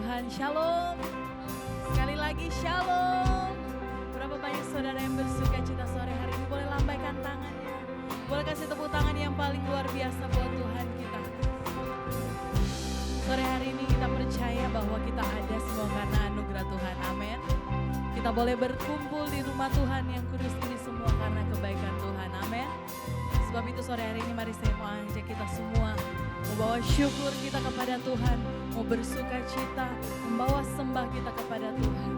Tuhan. Shalom. Sekali lagi shalom. Berapa banyak saudara yang bersuka cita sore hari ini, boleh lambaikan tangannya. Boleh kasih tepuk tangan yang paling luar biasa buat Tuhan kita. Sore hari ini kita percaya bahwa kita ada semua karena anugerah Tuhan. Amin. Kita boleh berkumpul di rumah Tuhan yang kudus ini semua karena kebaikan Tuhan. Amin. Sebab itu sore hari ini mari saya mau ajak kita semua membawa syukur kita kepada Tuhan, mau bersuka cita, membawa sembah kita kepada Tuhan.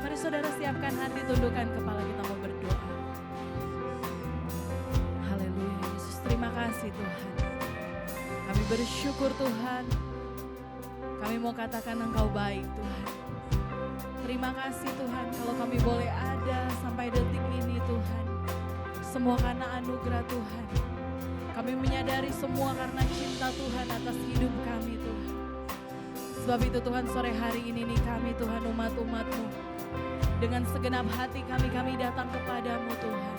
Mari saudara siapkan hati, tundukkan kepala, kita mau berdoa. Haleluya Yesus, terima kasih Tuhan. Kami bersyukur Tuhan, kami mau katakan Engkau baik Tuhan. Terima kasih Tuhan kalau kami boleh ada sampai detik ini Tuhan. Semua karena anugerah Tuhan. Kami menyadari semua karena cinta Tuhan atas hidup kami Tuhan. Sebab itu Tuhan sore hari ini nih kami Tuhan umat-umat-Mu. Dengan segenap hati kami datang kepadamu Tuhan.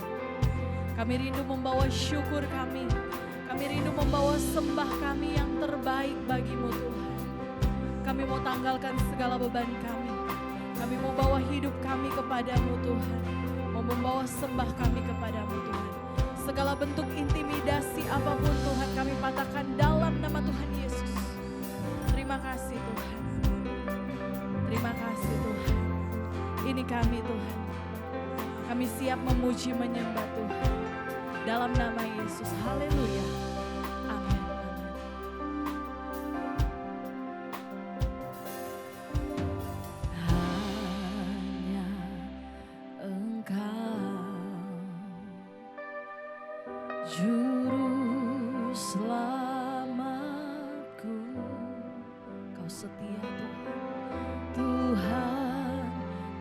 Kami rindu membawa syukur kami. Kami rindu membawa sembah kami yang terbaik bagimu Tuhan. Kami mau tanggalkan segala beban kami. Kami mau bawa hidup kami kepadamu Tuhan. Mau membawa sembah kami kepadamu Tuhan. Segala bentuk intimidasi apapun Tuhan kami patahkan dalam nama Tuhan Yesus. Terima kasih Tuhan. Terima kasih Tuhan. Ini kami Tuhan. Kami siap memuji menyembah Tuhan. Dalam nama Yesus. Haleluya. Amin. Hanya Engkau Juru selamatku, Kau setia Tuhan, Tuhan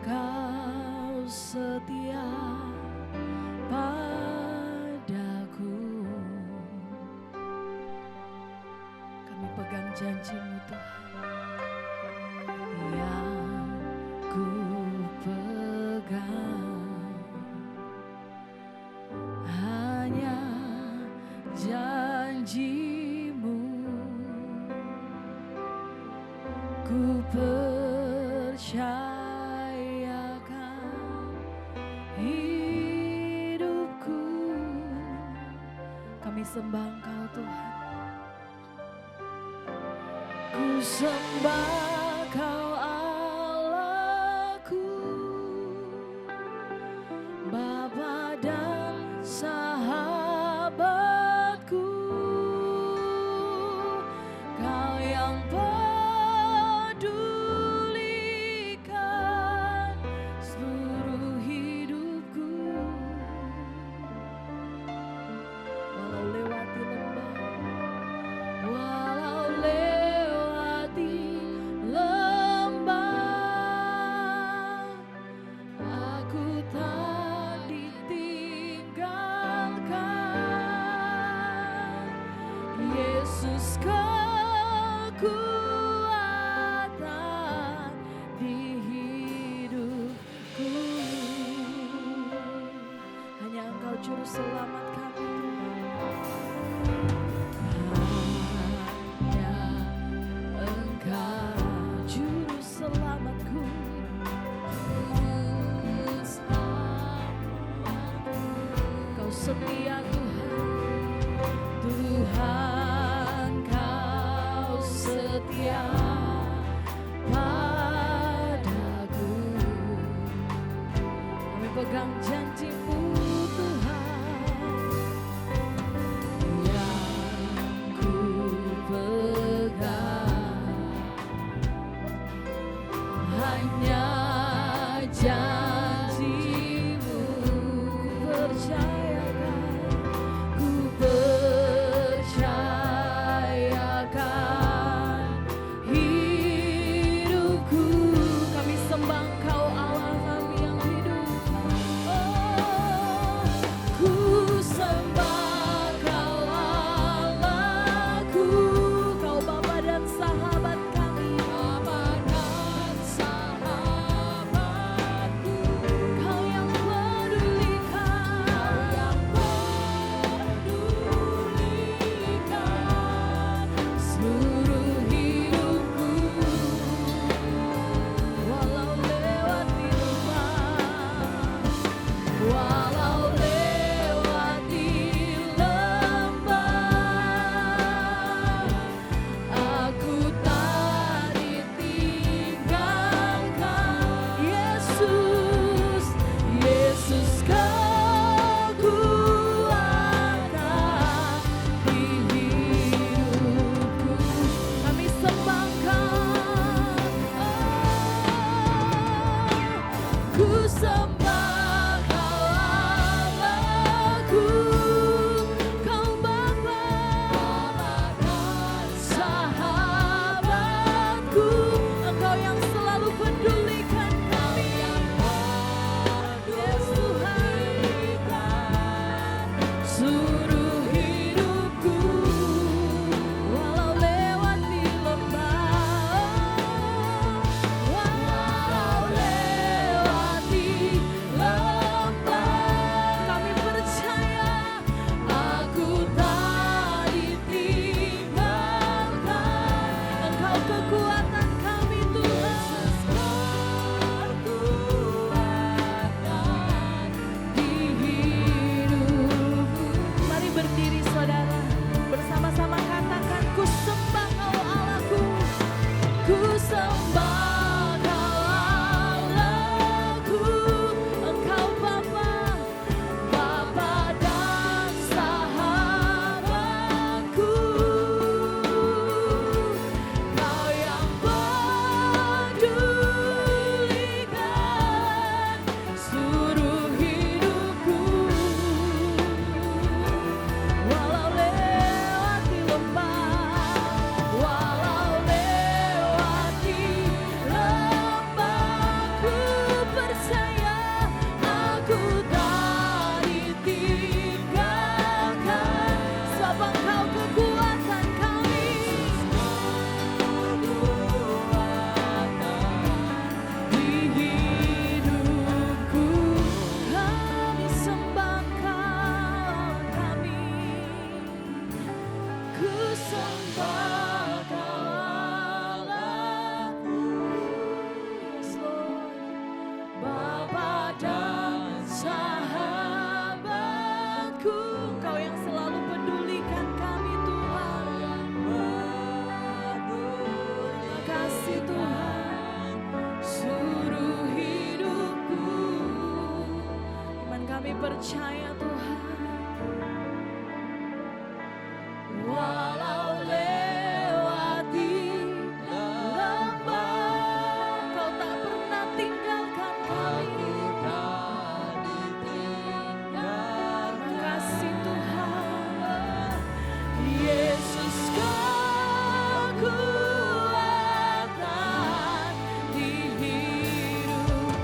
Kau setia padaku. Kami pegang janji-Mu Tuhan, yang ku pegang hanya janji-Mu, ku percayakan hidupku. Kami sembah Engkau Tuhan, ku sembah Kau Allahku, Bapa dan sahabatku. Kau yang pedulikan seluruh hidupku. Walau lewati lembah, walau lewati lembah, aku tak ditinggalkan. Yesus kekuatan di hidupku. Hanya Engkau juru selamat kami. Hanya Engkau juru selamatku. Kau setia Tuhan, Tuhan Kau setia padaku. Kami pegang janji-Mu Tuhan, yang ku pegang hanya janji-Mu. Ku percayakan Ku sembah Kau Allahku, yes Lord, Bapa dan sahabatku. Kau yang selalu pedulikan kami Tuhan. Terima kasih Tuhan, suruh hidupku. Iman kami percaya Tuhan, walau lewati lembah, Kau tak pernah tinggalkan kami. Terima kasih Tuhan, Yesus kekuatan di hidupku.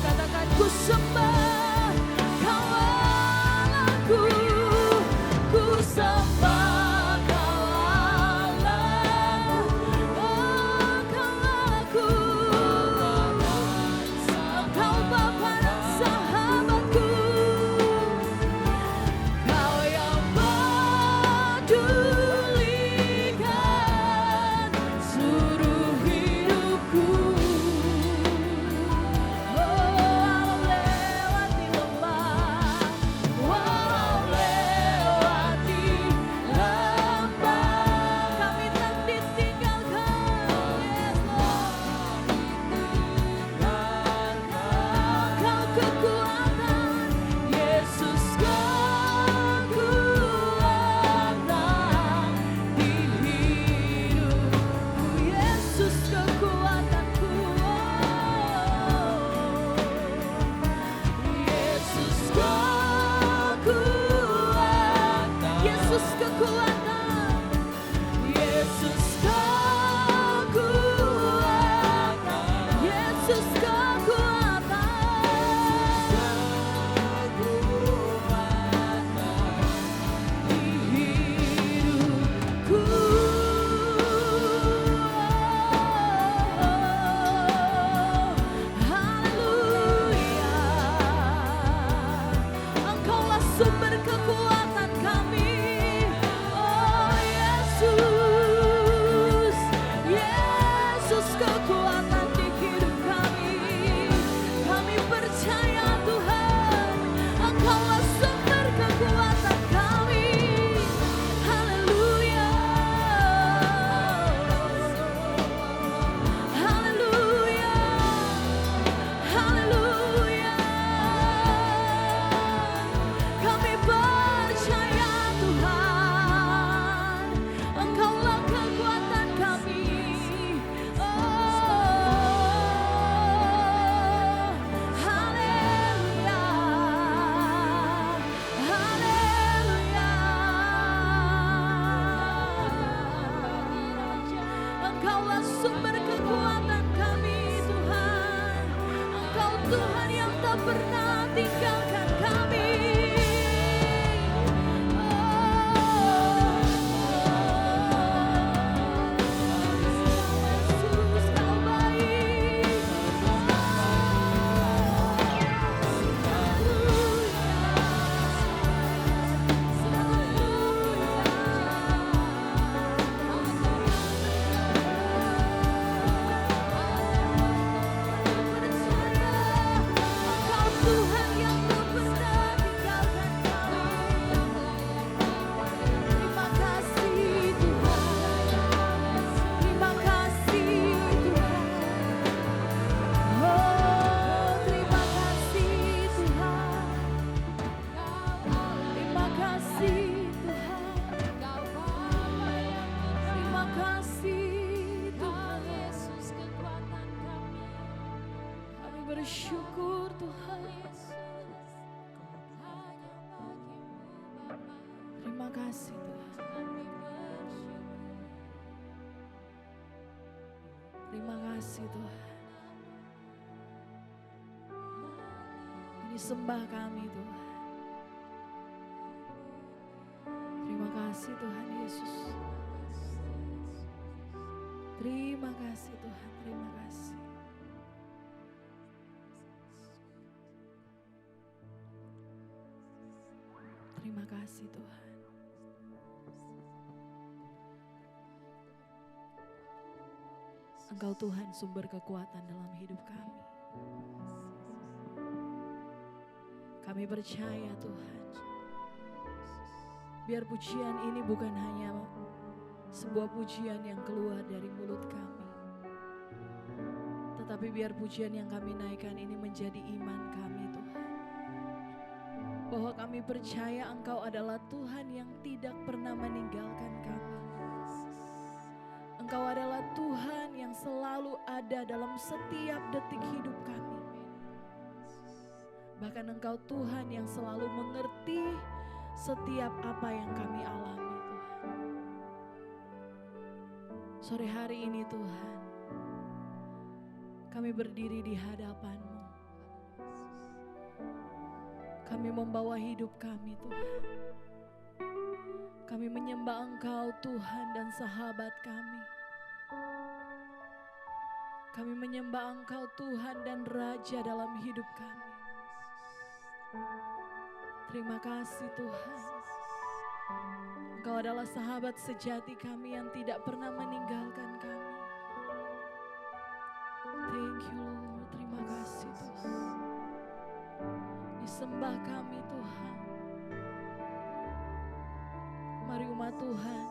Katakan ku sembah Kau Allahku, ku sembah Kau Allahku, oh Kau Allahku, Kau Bapa dan sahabatku. Kau yang pedulikan seluruh hidupku. Walau lewati lembah, walau lewati lembah, kami tak ditinggalkan. Yes Lord, Kau kekuatan, Yesus kekuatan di hidupku. Yesus kekuatanku, Yesus kekuatan, Yesus kekuatan, Yesus kekuatan, Yesus kekuatan di hidupku. Haleluya, Engkaulah sumber kekuatan kami. Oh Yesus, Yesus kekuatan di hidup kami. Kami percaya Tuhan, Engkaulah sumber kekuatan kami. Haleluya, haleluya, haleluya. Kami percaya Tuhan, Engkaulah kekuatan kami. Oh, haleluya, haleluya. Engkaulah sumber kekuatan kami Tuhan. Engkau Tuhan yang tak pernah tinggalkan kami. Yesus Kau baik. Engkau Tuhan yang tak pernah tinggalkan kami. Terima kasih Tuhan, terima kasih Tuhan. Oh, terima kasih Tuhan, terima kasih Tuhan, terima kasih Tuhan. Yesus kekuatan kami. Kami bersyukur Tuhan. Terima kasih Tuhan. Terima kasih Tuhan. Ini sembah kami Tuhan. Terima kasih Tuhan Yesus. Terima kasih Tuhan, terima kasih. Terima kasih Tuhan. Engkau Tuhan sumber kekuatan dalam hidup kami. Kami percaya Tuhan, biar pujian ini bukan hanya sebuah pujian yang keluar dari mulut kami, tetapi biar pujian yang kami naikkan ini menjadi iman kami Tuhan. Bahwa kami percaya Engkau adalah Tuhan yang tidak pernah meninggalkan kami. Engkau adalah Tuhan yang selalu ada dalam setiap detik hidup kami. Bahkan Engkau Tuhan yang selalu mengerti setiap apa yang kami alami Tuhan. Sore hari ini Tuhan, kami berdiri di hadapan-Mu. Kami membawa hidup kami Tuhan. Kami menyembah Engkau Tuhan dan sahabat kami. Kami menyembah Engkau Tuhan dan Raja dalam hidup kami. Terima kasih Tuhan. Engkau adalah sahabat sejati kami yang tidak pernah meninggalkan kami. Thank you Lord, terima kasih Tuhan. Disembah kami Tuhan. Mari umat Tuhan,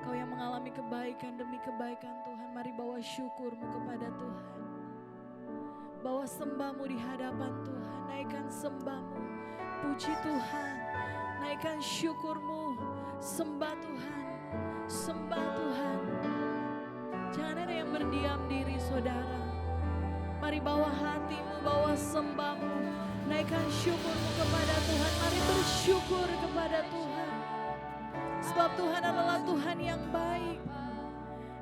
Kau yang mengalami kebaikan demi kebaikan Tuhan, mari bawa syukur-Mu kepada Tuhan. Bawa sembah-Mu di hadapan Tuhan, naikkan sembah-Mu, puji Tuhan, naikkan syukur-Mu, sembah Tuhan, sembah Tuhan. Jangan ada yang berdiam diri saudara. Mari bawa hatimu, bawa sembah-Mu, naikkan syukur-Mu kepada Tuhan. Mari bersyukur kepada Tuhan. Sebab Tuhan adalah Tuhan yang baik.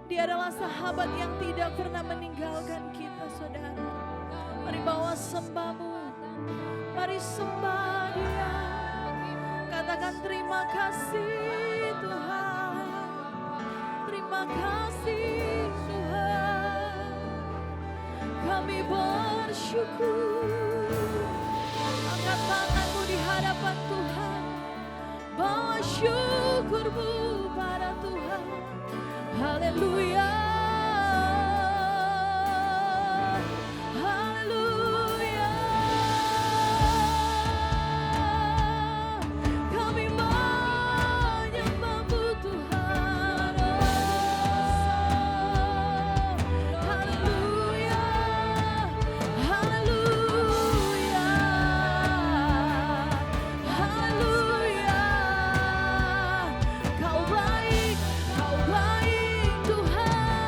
Dia adalah sahabat yang tidak pernah meninggalkan kita saudara. Mari bawa sembah-Mu, mari sembah Dia. Katakan terima kasih Tuhan. Terima kasih Tuhan. Kami bersyukur. Angkat tanganmu di hadapan Tuhan. Bawa syukur-Mu pada Tuhan. Haleluya. Haleluya. Kami menyembah-Mu Tuhan. Haleluya. Haleluya. Haleluya. Kau baik Tuhan.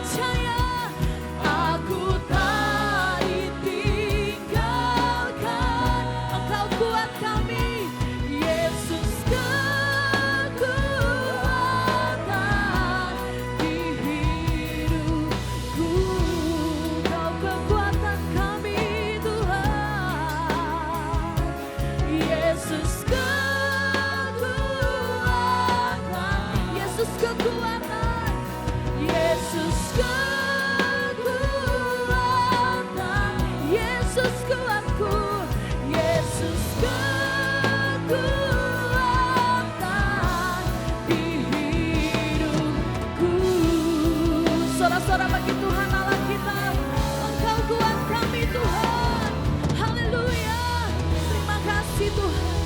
percaya, aku tak ditinggalkan. Engkau kuat kami, Yesus kekuatan di hidupku. Kau kekuatan kami Tuhan, Yesus kekuatan, Yesus kekuatan, Yesus kekuatan, Yesus kuatku, Yesus kekuatan di hidupku. Sorak-sorak bagi Tuhan Allah kita, Engkau kuat kami Tuhan. Haleluya. Terima kasih Tuhan,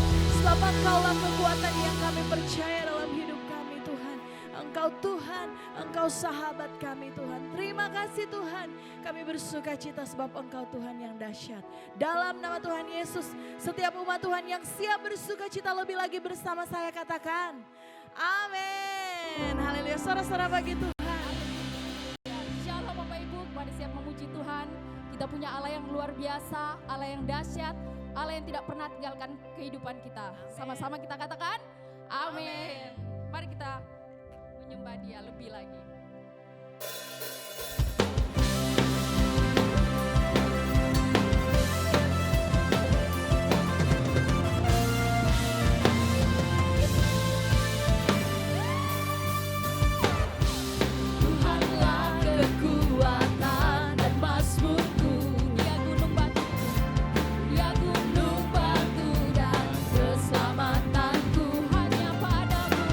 sebab Engkaulah kekuatan yang kami percaya dalam hidup kami Tuhan. Engkau Tuhan, Engkau sahabat kami Tuhan. Terima kasih Tuhan, kami bersuka cita sebab Engkau Tuhan yang dahsyat. Dalam nama Tuhan Yesus, setiap umat Tuhan yang siap bersuka cita lebih lagi bersama saya katakan, amin. Haleluya, sorak-sorak bagi Tuhan. Shalom Bapak Ibu, kepada siap memuji Tuhan. Kita punya Allah yang luar biasa, Allah yang dahsyat, Allah yang tidak pernah tinggalkan kehidupan kita. Sama-sama kita katakan, amin. Mari kita menyembah Dia lebih lagi. Tuhanlah kekuatan dan mazmurku, Dia gunung batu, Dia gunung batu dan keselamatanku. hanya padamu,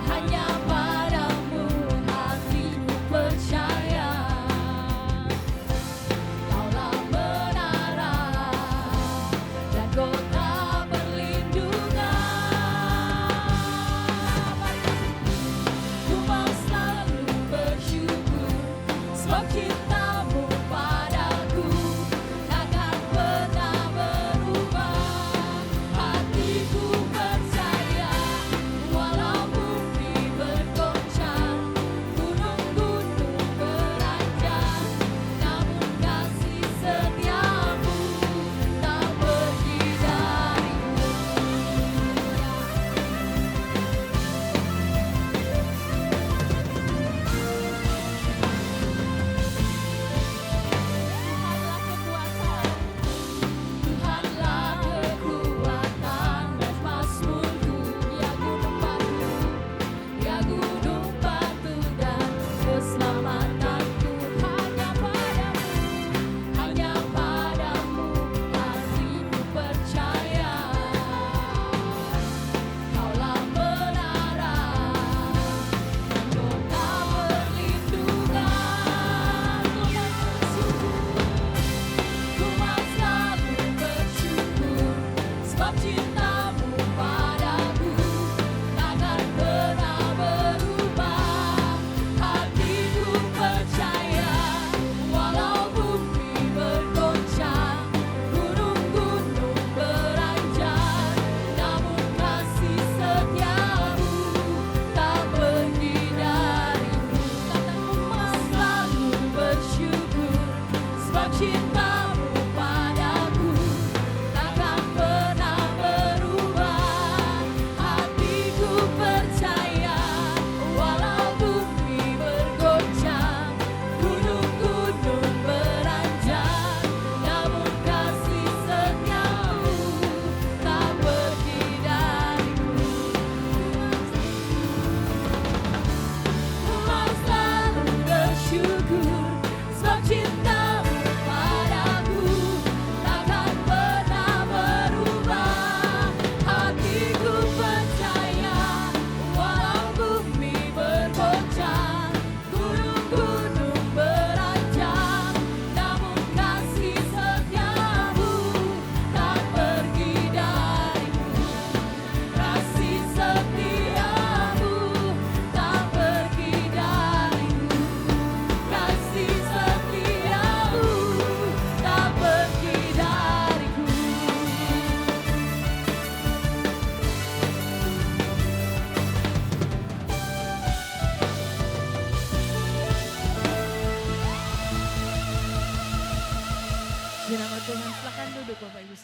Hanya padamu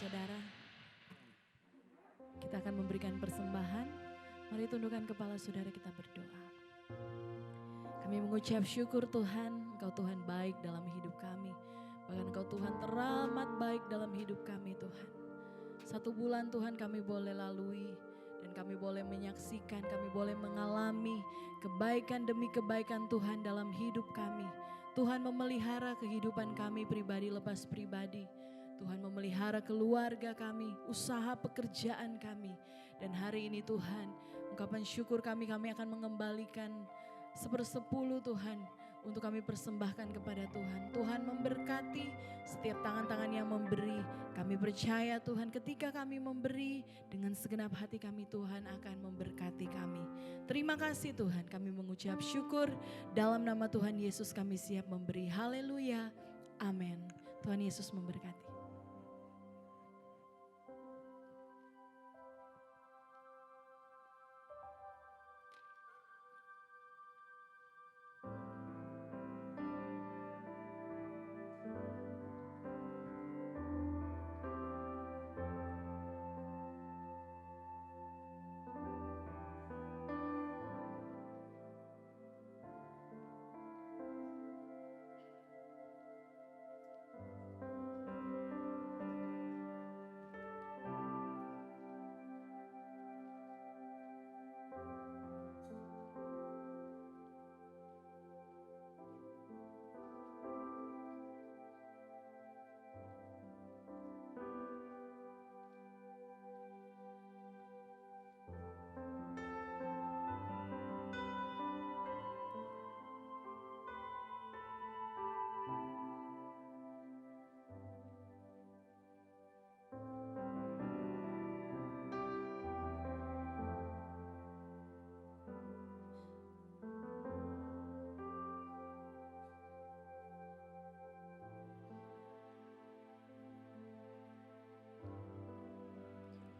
saudara, kita akan memberikan persembahan. Mari tundukkan kepala saudara, kita berdoa. Kami mengucap syukur Tuhan, Engkau Tuhan baik dalam hidup kami. Bahkan Engkau Tuhan teramat baik dalam hidup kami Tuhan. 1 bulan Tuhan kami boleh lalui dan kami boleh menyaksikan, kami boleh mengalami kebaikan demi kebaikan Tuhan dalam hidup kami. Tuhan memelihara kehidupan kami pribadi lepas pribadi. Tuhan memelihara keluarga kami, usaha pekerjaan kami. Dan hari ini Tuhan, ungkapan syukur kami akan mengembalikan 1/10 Tuhan untuk kami persembahkan kepada Tuhan. Tuhan memberkati setiap tangan-tangan yang memberi. Kami percaya Tuhan ketika kami memberi dengan segenap hati kami, Tuhan akan memberkati kami. Terima kasih Tuhan, kami mengucap syukur. Dalam nama Tuhan Yesus kami siap memberi. Haleluya. Amin. Tuhan Yesus memberkati.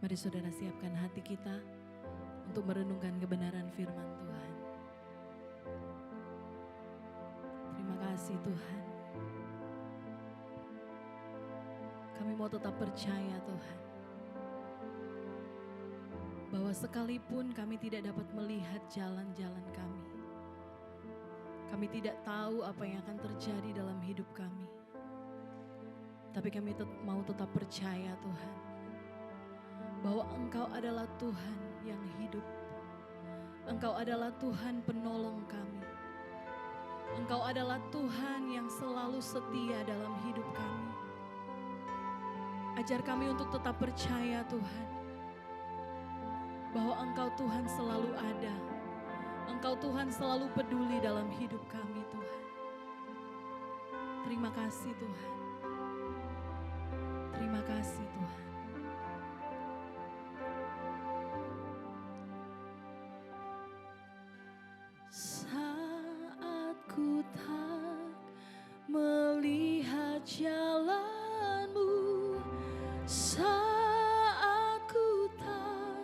Mari saudara siapkan hati kita untuk merenungkan kebenaran firman Tuhan. Terima kasih Tuhan. Kami mau tetap percaya Tuhan, bahwa sekalipun kami tidak dapat melihat jalan-jalan kami, kami tidak tahu apa yang akan terjadi dalam hidup kami, tapi kami mau tetap percaya Tuhan, bahwa Engkau adalah Tuhan yang hidup. Engkau adalah Tuhan penolong kami. Engkau adalah Tuhan yang selalu setia dalam hidup kami. Ajar kami untuk tetap percaya Tuhan, bahwa Engkau Tuhan selalu ada. Engkau Tuhan selalu peduli dalam hidup kami Tuhan. Terima kasih Tuhan. Terima kasih Tuhan. Saat ku tak melihat jalanmu, saat ku tak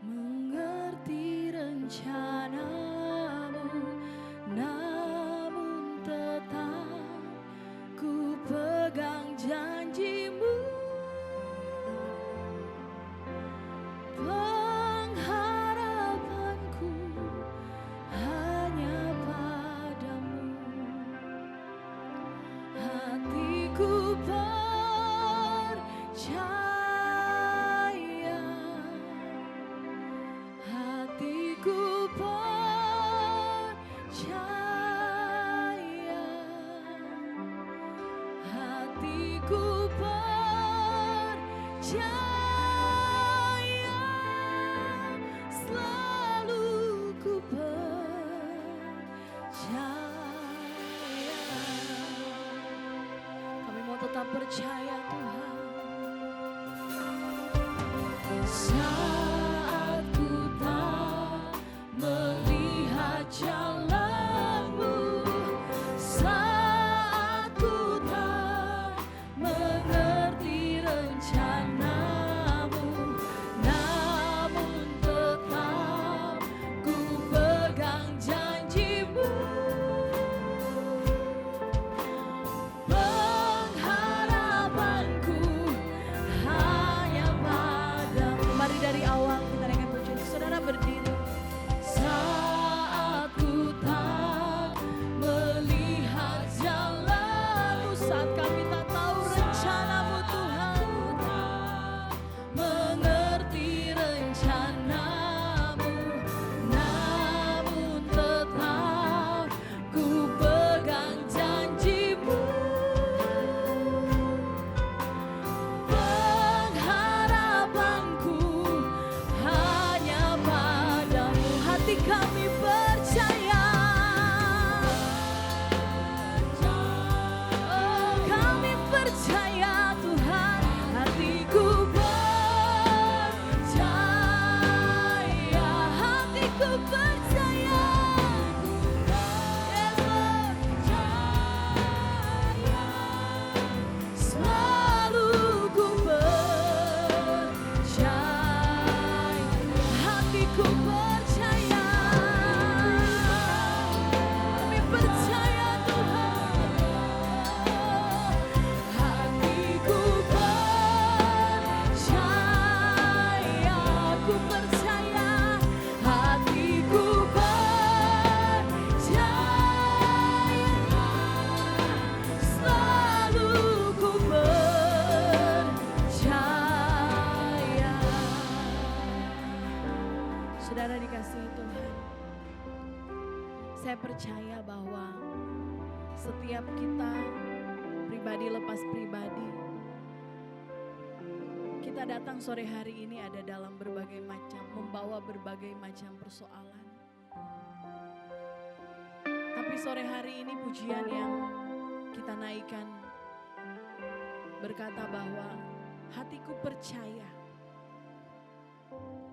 mengerti rencanamu, namun tetap ku pegang janjimu. Pengharapanku hanya padamu. Hatiku percaya, hatiku percaya, hatiku percaya, selalu ku percaya. Kami mau tetap percaya Tuhan. Saat ku tak melihat jalanmu, saat ku tak mengerti rencanamu, namun tetap ku pegang janjimu. Pengharapanku Setiap kita pribadi lepas pribadi, kita datang sore hari ini ada dalam berbagai macam, membawa berbagai macam persoalan. Tapi sore hari ini pujian yang kita naikkan berkata bahwa hatiku percaya.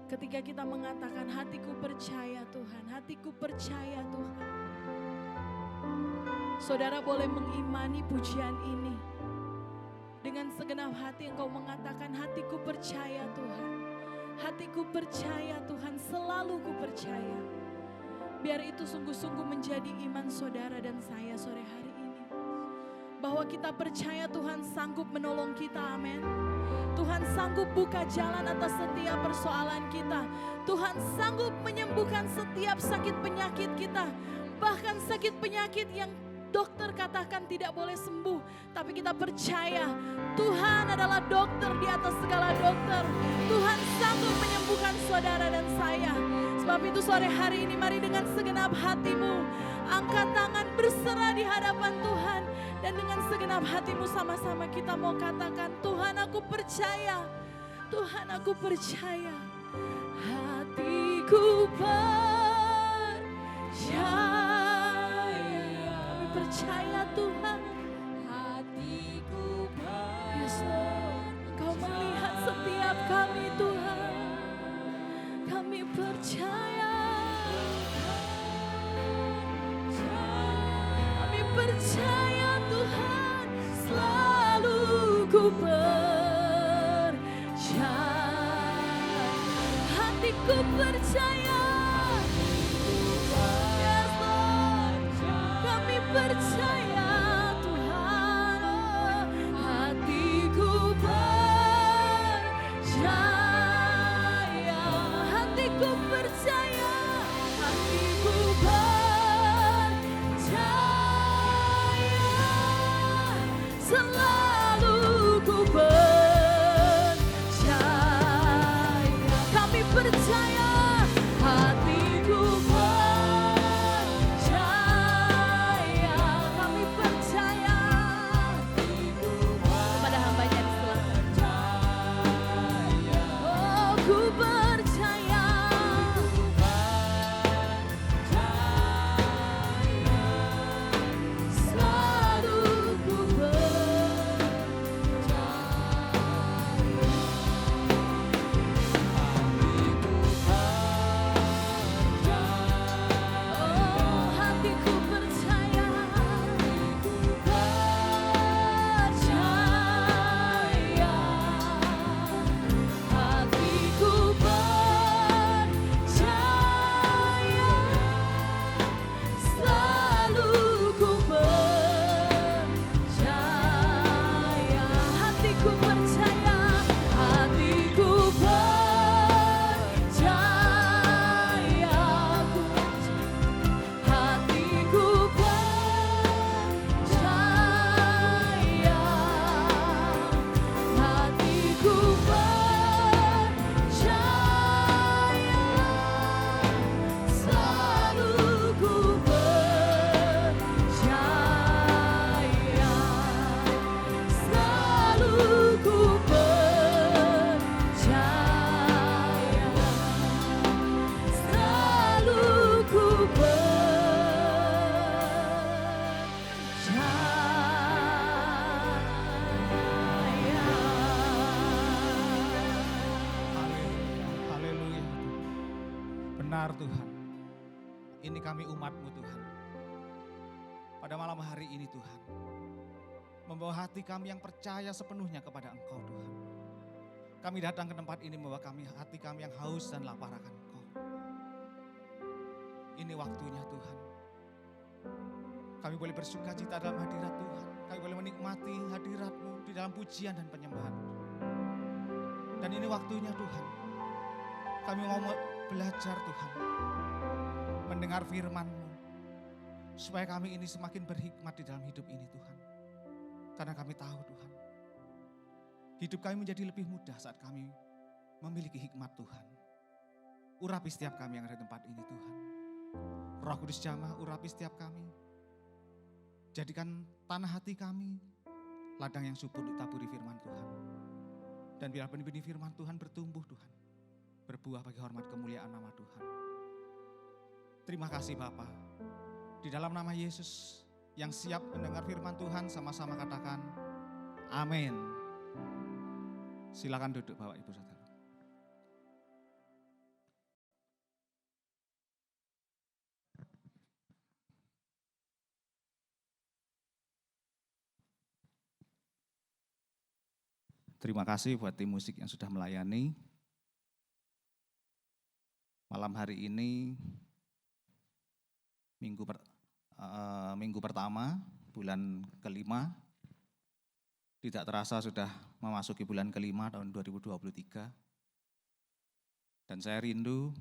Ketika kita mengatakan hatiku percaya Tuhan, hatiku percaya Tuhan. Saudara boleh mengimani pujian ini. Dengan segenap hati engkau mengatakan hatiku percaya Tuhan. Hatiku percaya Tuhan, selalu ku percaya. Biar itu sungguh-sungguh menjadi iman saudara dan saya sore hari ini. Bahwa kita percaya Tuhan sanggup menolong kita, amin. Tuhan sanggup buka jalan atas setiap persoalan kita. Tuhan sanggup menyembuhkan setiap sakit penyakit kita. Bahkan sakit penyakit yang dokter katakan tidak boleh sembuh. Tapi kita percaya Tuhan adalah dokter di atas segala dokter. Tuhan sanggup menyembuhkan saudara dan saya. Sebab itu sore hari ini mari dengan segenap hatimu angkat tangan berserah di hadapan Tuhan. Dan dengan segenap hatimu sama-sama kita mau katakan, Tuhan aku percaya, Tuhan aku percaya. Hatiku percaya, kami percaya Tuhan. Hatiku Yes, Lord. Engkau melihat setiap kami Tuhan. Kami percaya. Kami percaya Tuhan, selalu ku percaya. Hatiku percaya. Yes, Lord. Kami percaya Tuhan. Hatiku percaya. Hatiku percaya. Hatiku percaya. Selalu ku percaya. Kami percaya. Hatiku percaya. Kami percaya. Kepada hambanya di selatan. Oh, ku percaya. Selalu ku Oh, hatiku percaya. Percaya. Hatiku percaya. Selalu ku percaya. Hatiku percaya. Hatiku percaya. Hatiku percaya. Hatiku percaya. Selalu ku percaya. Selalu ku percaya. Selalu ku percaya. Haleluya. Benar Tuhan. Ini kami umat-Mu Tuhan. Pada malam hari ini Tuhan. Membawa hati kami yang percaya sepenuhnya kepada Engkau Tuhan. Kami datang ke tempat ini membawa hati kami yang haus dan lapar akan Engkau. Ini waktunya Tuhan. Kami boleh bersuka cita dalam hadirat Tuhan. Kami boleh menikmati hadirat-Mu di dalam pujian dan penyembahan. Dan ini waktunya Tuhan. Kami mau belajar Tuhan. Mendengar firman-Mu. Supaya kami ini semakin berhikmat di dalam hidup ini Tuhan. Karena kami tahu Tuhan. Hidup kami menjadi lebih mudah saat kami memiliki hikmat Tuhan. Urapi setiap kami yang ada di tempat ini Tuhan. Roh Kudus jamah urapi setiap kami. Jadikan tanah hati kami ladang yang subur untuk taburi firman Tuhan. Dan biar benih-benih firman Tuhan bertumbuh Tuhan. Berbuah bagi hormat kemuliaan nama Tuhan. Terima kasih Bapa. Di dalam nama Yesus yang siap mendengar firman Tuhan, sama-sama katakan amin. Silakan duduk Bapak Ibu Saudara. Terima kasih buat tim musik yang sudah melayani. Malam hari ini minggu pertama bulan kelima. Tidak terasa sudah memasuki bulan kelima tahun 2023. Dan saya rindu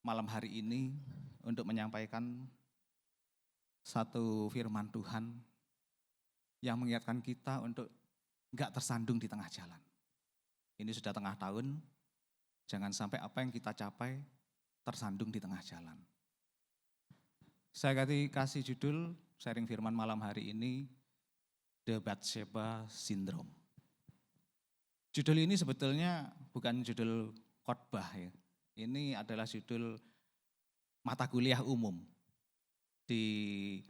malam hari ini untuk menyampaikan satu firman Tuhan yang mengingatkan kita untuk enggak tersandung di tengah jalan. Ini sudah tengah tahun, jangan sampai apa yang kita capai tersandung di tengah jalan. Saya kasih judul sharing firman malam hari ini, The Bathsheba Syndrome. Judul ini sebetulnya bukan judul khotbah ya. Ini adalah judul mata kuliah umum di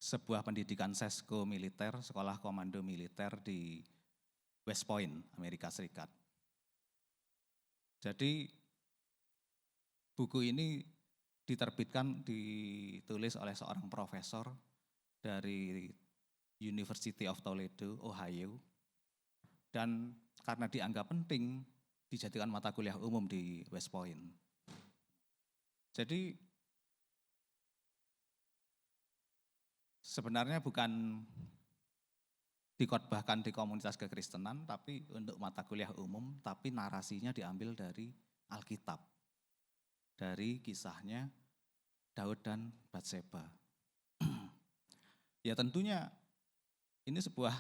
sebuah pendidikan sesko militer, sekolah komando militer di West Point, Amerika Serikat. Jadi buku ini ditulis oleh seorang profesor dari University of Toledo, Ohio. Dan karena dianggap penting, dijadikan mata kuliah umum di West Point. Jadi sebenarnya bukan dikhotbahkan di komunitas kekristenan, tapi untuk mata kuliah umum, tapi narasinya diambil dari Alkitab. Dari kisahnya Daud dan Bathsheba. Ya tentunya ini sebuah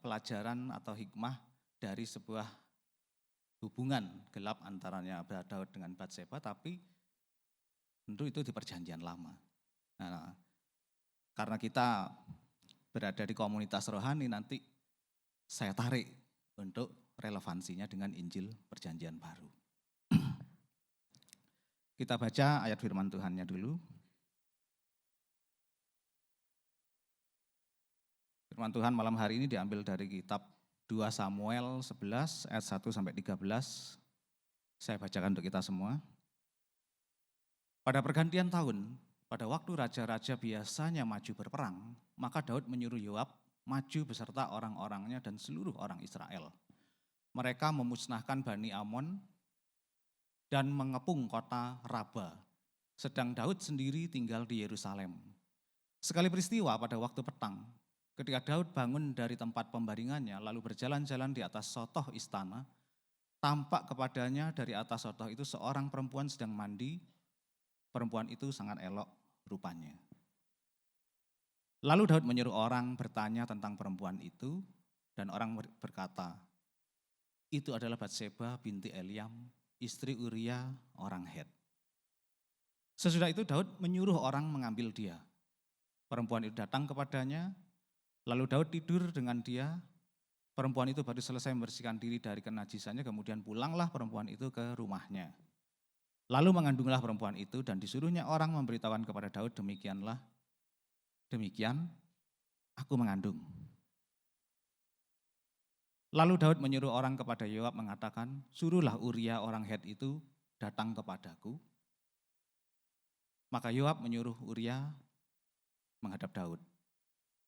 pelajaran atau hikmah dari sebuah hubungan gelap antaranya Daud dengan Bathsheba, tapi tentu itu di perjanjian lama. Nah, karena kita berada di komunitas rohani, nanti saya tarik untuk relevansinya dengan Injil Perjanjian Baru. Kita baca ayat firman Tuhannya dulu. Firman Tuhan malam hari ini diambil dari kitab 2 Samuel 11 ayat 1 sampai 13. Saya bacakan untuk kita semua. Pada pergantian tahun, pada waktu raja-raja biasanya maju berperang, maka Daud menyuruh Yoab maju beserta orang-orangnya dan seluruh orang Israel. Mereka memusnahkan Bani Amon dan mengepung kota Raba. Sedang Daud sendiri tinggal di Yerusalem. Sekali peristiwa pada waktu petang, ketika Daud bangun dari tempat pembaringannya lalu berjalan-jalan di atas sotoh istana, tampak kepadanya dari atas sotoh itu seorang perempuan sedang mandi. Perempuan itu sangat elok rupanya. Lalu Daud menyuruh orang bertanya tentang perempuan itu, dan orang berkata, itu adalah Bathsheba binti Eliam, istri Uria orang Het. Sesudah itu Daud menyuruh orang mengambil dia. Perempuan itu datang kepadanya, lalu Daud tidur dengan dia. Perempuan itu baru selesai membersihkan diri dari kenajisannya, kemudian pulanglah perempuan itu ke rumahnya. Lalu mengandunglah perempuan itu dan disuruhnya orang memberitahukan kepada Daud, demikian aku mengandung. Lalu Daud menyuruh orang kepada Yoab mengatakan, suruhlah Uria orang Het itu datang kepadaku. Maka Yoab menyuruh Uria menghadap Daud.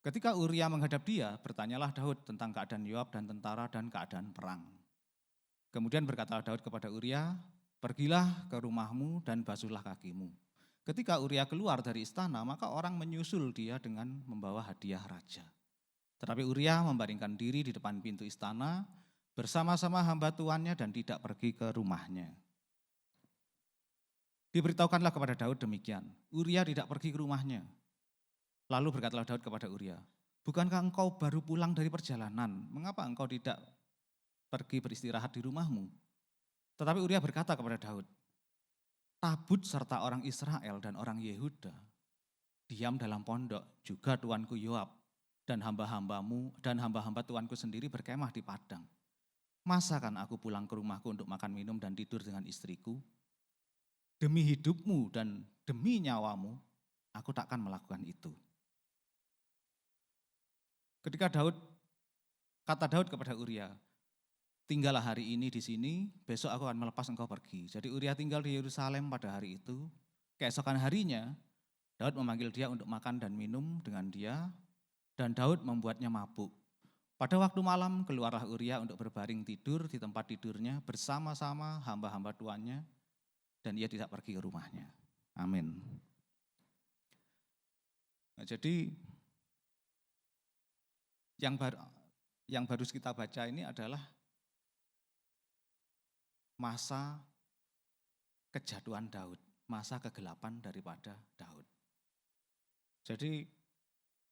Ketika Uria menghadap dia, bertanyalah Daud tentang keadaan Yoab dan tentara dan keadaan perang. Kemudian berkatalah Daud kepada Uria, pergilah ke rumahmu dan basuhlah kakimu. Ketika Uria keluar dari istana, maka orang menyusul dia dengan membawa hadiah raja. Tetapi Uria membaringkan diri di depan pintu istana bersama-sama hamba tuannya dan tidak pergi ke rumahnya. Diberitahukanlah kepada Daud demikian, Uria tidak pergi ke rumahnya. Lalu berkatalah Daud kepada Uria, bukankah engkau baru pulang dari perjalanan? Mengapa engkau tidak pergi beristirahat di rumahmu? Tetapi Uria berkata kepada Daud, Tabut serta orang Israel dan orang Yehuda diam dalam pondok, juga tuanku Yoab dan hamba-hambamu dan hamba-hamba tuanku sendiri berkemah di padang. Masakan aku pulang ke rumahku untuk makan minum dan tidur dengan istriku? Demi hidupmu dan demi nyawamu, aku takkan melakukan itu. Ketika kata Daud kepada Uria, tinggallah hari ini di sini, besok aku akan melepas engkau pergi. Jadi Uria tinggal di Yerusalem pada hari itu. Keesokan harinya, Daud memanggil dia untuk makan dan minum dengan dia, dan Daud membuatnya mabuk. Pada waktu malam keluarlah Uria untuk berbaring tidur di tempat tidurnya bersama-sama hamba-hamba tuannya, dan ia tidak pergi ke rumahnya. Amin. Nah, jadi yang baru kita baca ini adalah masa kejatuhan Daud, masa kegelapan daripada Daud. Jadi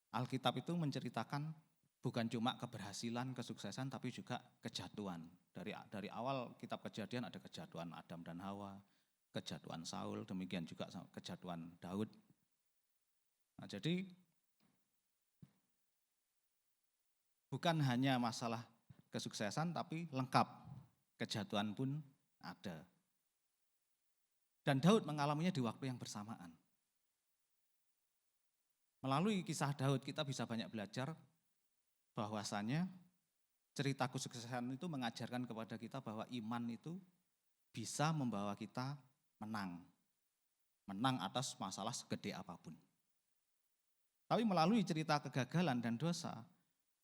Alkitab itu menceritakan bukan cuma keberhasilan, kesuksesan, tapi juga kejatuhan. Dari awal kitab Kejadian ada kejatuhan Adam dan Hawa, kejatuhan Saul, demikian juga kejatuhan Daud. Nah, jadi bukan hanya masalah kesuksesan, tapi lengkap, kejatuhan pun ada. Dan Daud mengalaminya di waktu yang bersamaan. Melalui kisah Daud kita bisa banyak belajar bahwasanya cerita kesuksesan itu mengajarkan kepada kita bahwa iman itu bisa membawa kita menang. Menang atas masalah segede apapun. Tapi melalui cerita kegagalan dan dosa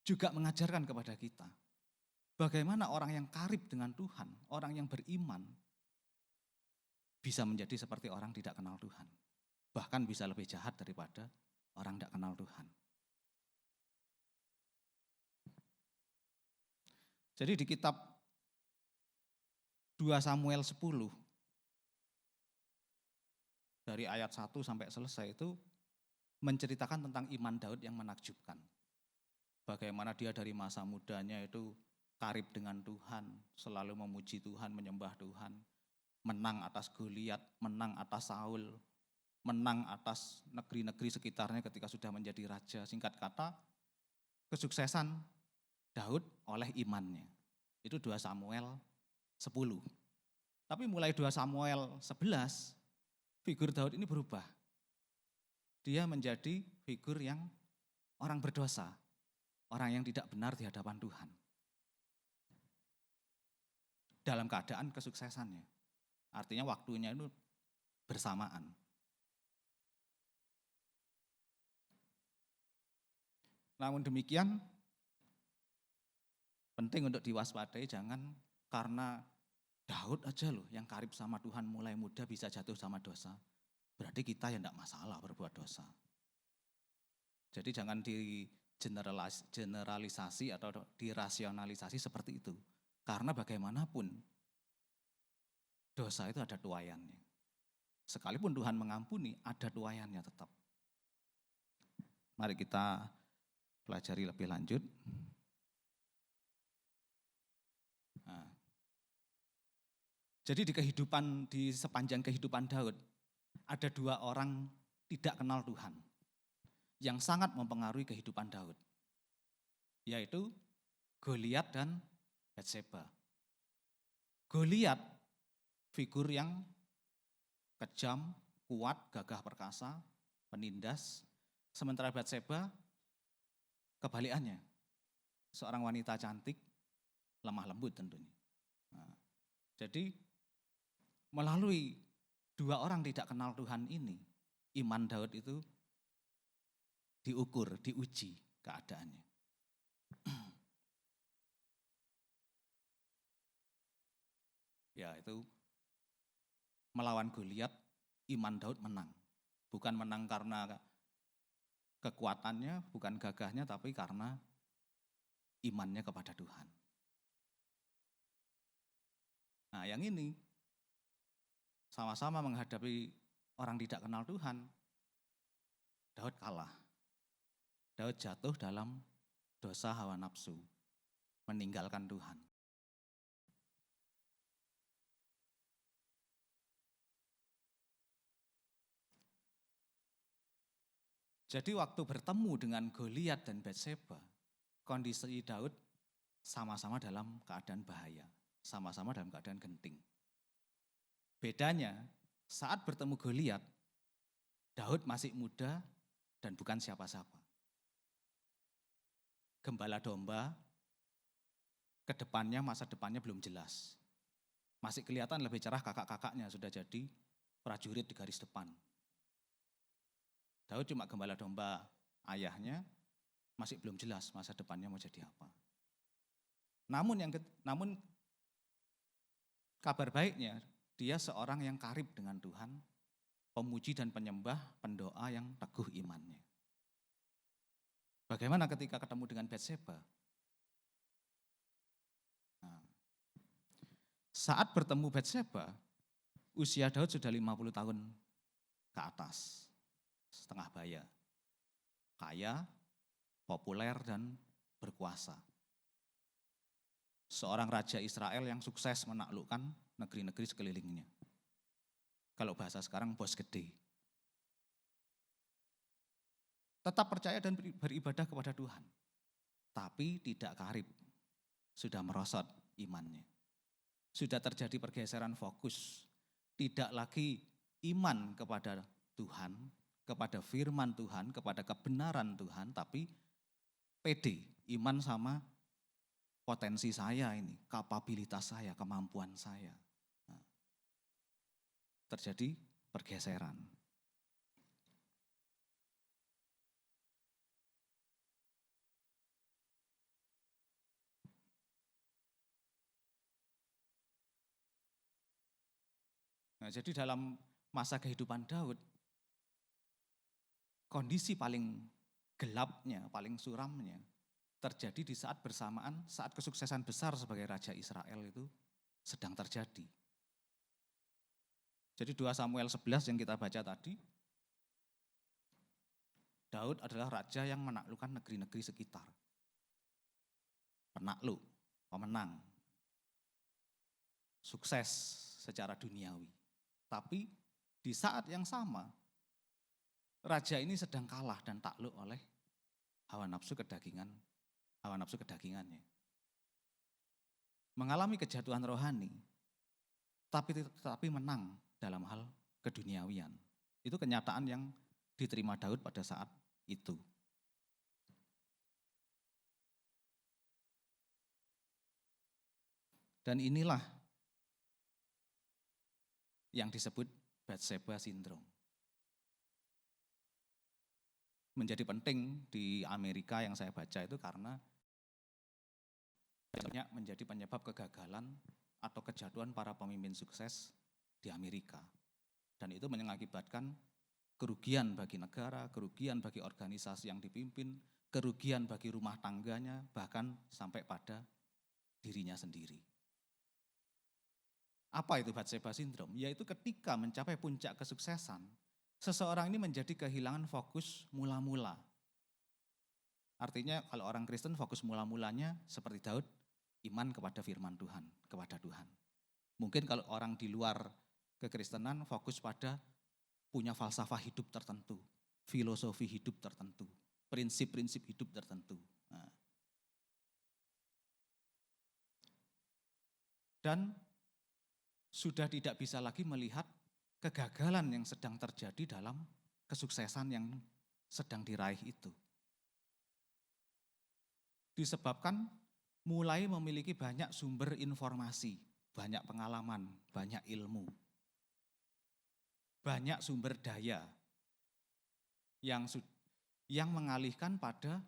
juga mengajarkan kepada kita bagaimana orang yang karib dengan Tuhan, orang yang beriman bisa menjadi seperti orang tidak kenal Tuhan. Bahkan bisa lebih jahat daripada orang tidak kenal Tuhan. Jadi di kitab 2 Samuel 10 dari ayat 1 sampai selesai itu menceritakan tentang iman Daud yang menakjubkan. Bagaimana dia dari masa mudanya itu karib dengan Tuhan, selalu memuji Tuhan, menyembah Tuhan, menang atas Goliat, menang atas Saul, menang atas negeri-negeri sekitarnya ketika sudah menjadi raja. Singkat kata, kesuksesan Daud oleh imannya. Itu 2 Samuel 10. Tapi mulai 2 Samuel 11, figur Daud ini berubah. Dia menjadi figur yang orang berdosa, orang yang tidak benar di hadapan Tuhan. Dalam keadaan kesuksesannya. Artinya waktunya itu bersamaan. Namun demikian, penting untuk diwaspadai, jangan karena Daud aja loh yang karib sama Tuhan mulai muda bisa jatuh sama dosa. Berarti kita ya enggak masalah berbuat dosa. Jadi jangan generalisasi atau dirasionalisasi seperti itu. Karena bagaimanapun dosa itu ada tuaiannya. Sekalipun Tuhan mengampuni, ada tuaiannya tetap. Mari kita pelajari lebih lanjut. Nah, jadi di sepanjang kehidupan Daud, ada 2 orang tidak kenal Tuhan yang sangat mempengaruhi kehidupan Daud, yaitu Goliat dan Batseba. Goliat figur yang kejam, kuat, gagah perkasa, penindas. Sementara Batseba kebalikannya, seorang wanita cantik, lemah lembut tentunya. Nah, jadi melalui 2 orang tidak kenal Tuhan ini, iman Daud itu diukur, diuji keadaannya. Ya, itu melawan Goliat, iman Daud menang. Bukan menang karena kekuatannya, bukan gagahnya, tapi karena imannya kepada Tuhan. Nah, yang ini sama-sama menghadapi orang tidak kenal Tuhan. Daud kalah. Daud jatuh dalam dosa hawa nafsu, meninggalkan Tuhan. Jadi waktu bertemu dengan Goliat dan Batseba, kondisi Daud sama-sama dalam keadaan bahaya, sama-sama dalam keadaan genting. Bedanya, saat bertemu Goliat, Daud masih muda dan bukan siapa-siapa. Gembala domba, kedepannya, masa depannya belum jelas. Masih kelihatan lebih cerah kakak-kakaknya sudah jadi prajurit di garis depan. Daud cuma gembala domba ayahnya, masih belum jelas masa depannya mau jadi apa. Namun kabar baiknya, dia seorang yang karib dengan Tuhan, pemuji dan penyembah, pendoa yang teguh imannya. Bagaimana ketika ketemu dengan Batseba? Nah, saat bertemu Batseba, usia Daud sudah 50 tahun ke atas, setengah baya, kaya, populer, dan berkuasa. Seorang raja Israel yang sukses menaklukkan negeri-negeri sekelilingnya. Kalau bahasa sekarang, bos gede. Tetap percaya dan beribadah kepada Tuhan, tapi tidak karib, sudah merosot imannya. Sudah terjadi pergeseran fokus, tidak lagi iman kepada Tuhan, kepada firman Tuhan, kepada kebenaran Tuhan, tapi pede, iman sama potensi saya ini, kapabilitas saya, kemampuan saya. Nah, terjadi pergeseran. Nah, jadi dalam masa kehidupan Daud, kondisi paling gelapnya, paling suramnya terjadi di saat bersamaan, saat kesuksesan besar sebagai Raja Israel itu sedang terjadi. Jadi 2 Samuel 11 yang kita baca tadi, Daud adalah raja yang menaklukkan negeri-negeri sekitar. Penakluk, pemenang, sukses secara duniawi. Tapi di saat yang sama, raja ini sedang kalah dan takluk oleh hawa nafsu kedagingannya. Mengalami kejatuhan rohani, tapi menang dalam hal keduniawian. Itu kenyataan yang diterima Daud pada saat itu. Dan inilah yang disebut Batseba Syndrome. Menjadi penting di Amerika yang saya baca itu karena banyak menjadi penyebab kegagalan atau kejatuhan para pemimpin sukses di Amerika. Dan itu mengakibatkan kerugian bagi negara, kerugian bagi organisasi yang dipimpin, kerugian bagi rumah tangganya, bahkan sampai pada dirinya sendiri. Apa itu Batseba Syndrome? Yaitu ketika mencapai puncak kesuksesan, seseorang ini menjadi kehilangan fokus mula-mula. Artinya kalau orang Kristen fokus mula-mulanya seperti Daud, iman kepada firman Tuhan, kepada Tuhan. Mungkin kalau orang di luar kekristenan fokus pada punya falsafah hidup tertentu, filosofi hidup tertentu, prinsip-prinsip hidup tertentu. Nah. Dan sudah tidak bisa lagi melihat kegagalan yang sedang terjadi dalam kesuksesan yang sedang diraih itu. Disebabkan mulai memiliki banyak sumber informasi, banyak pengalaman, banyak ilmu, banyak sumber daya yang mengalihkan pada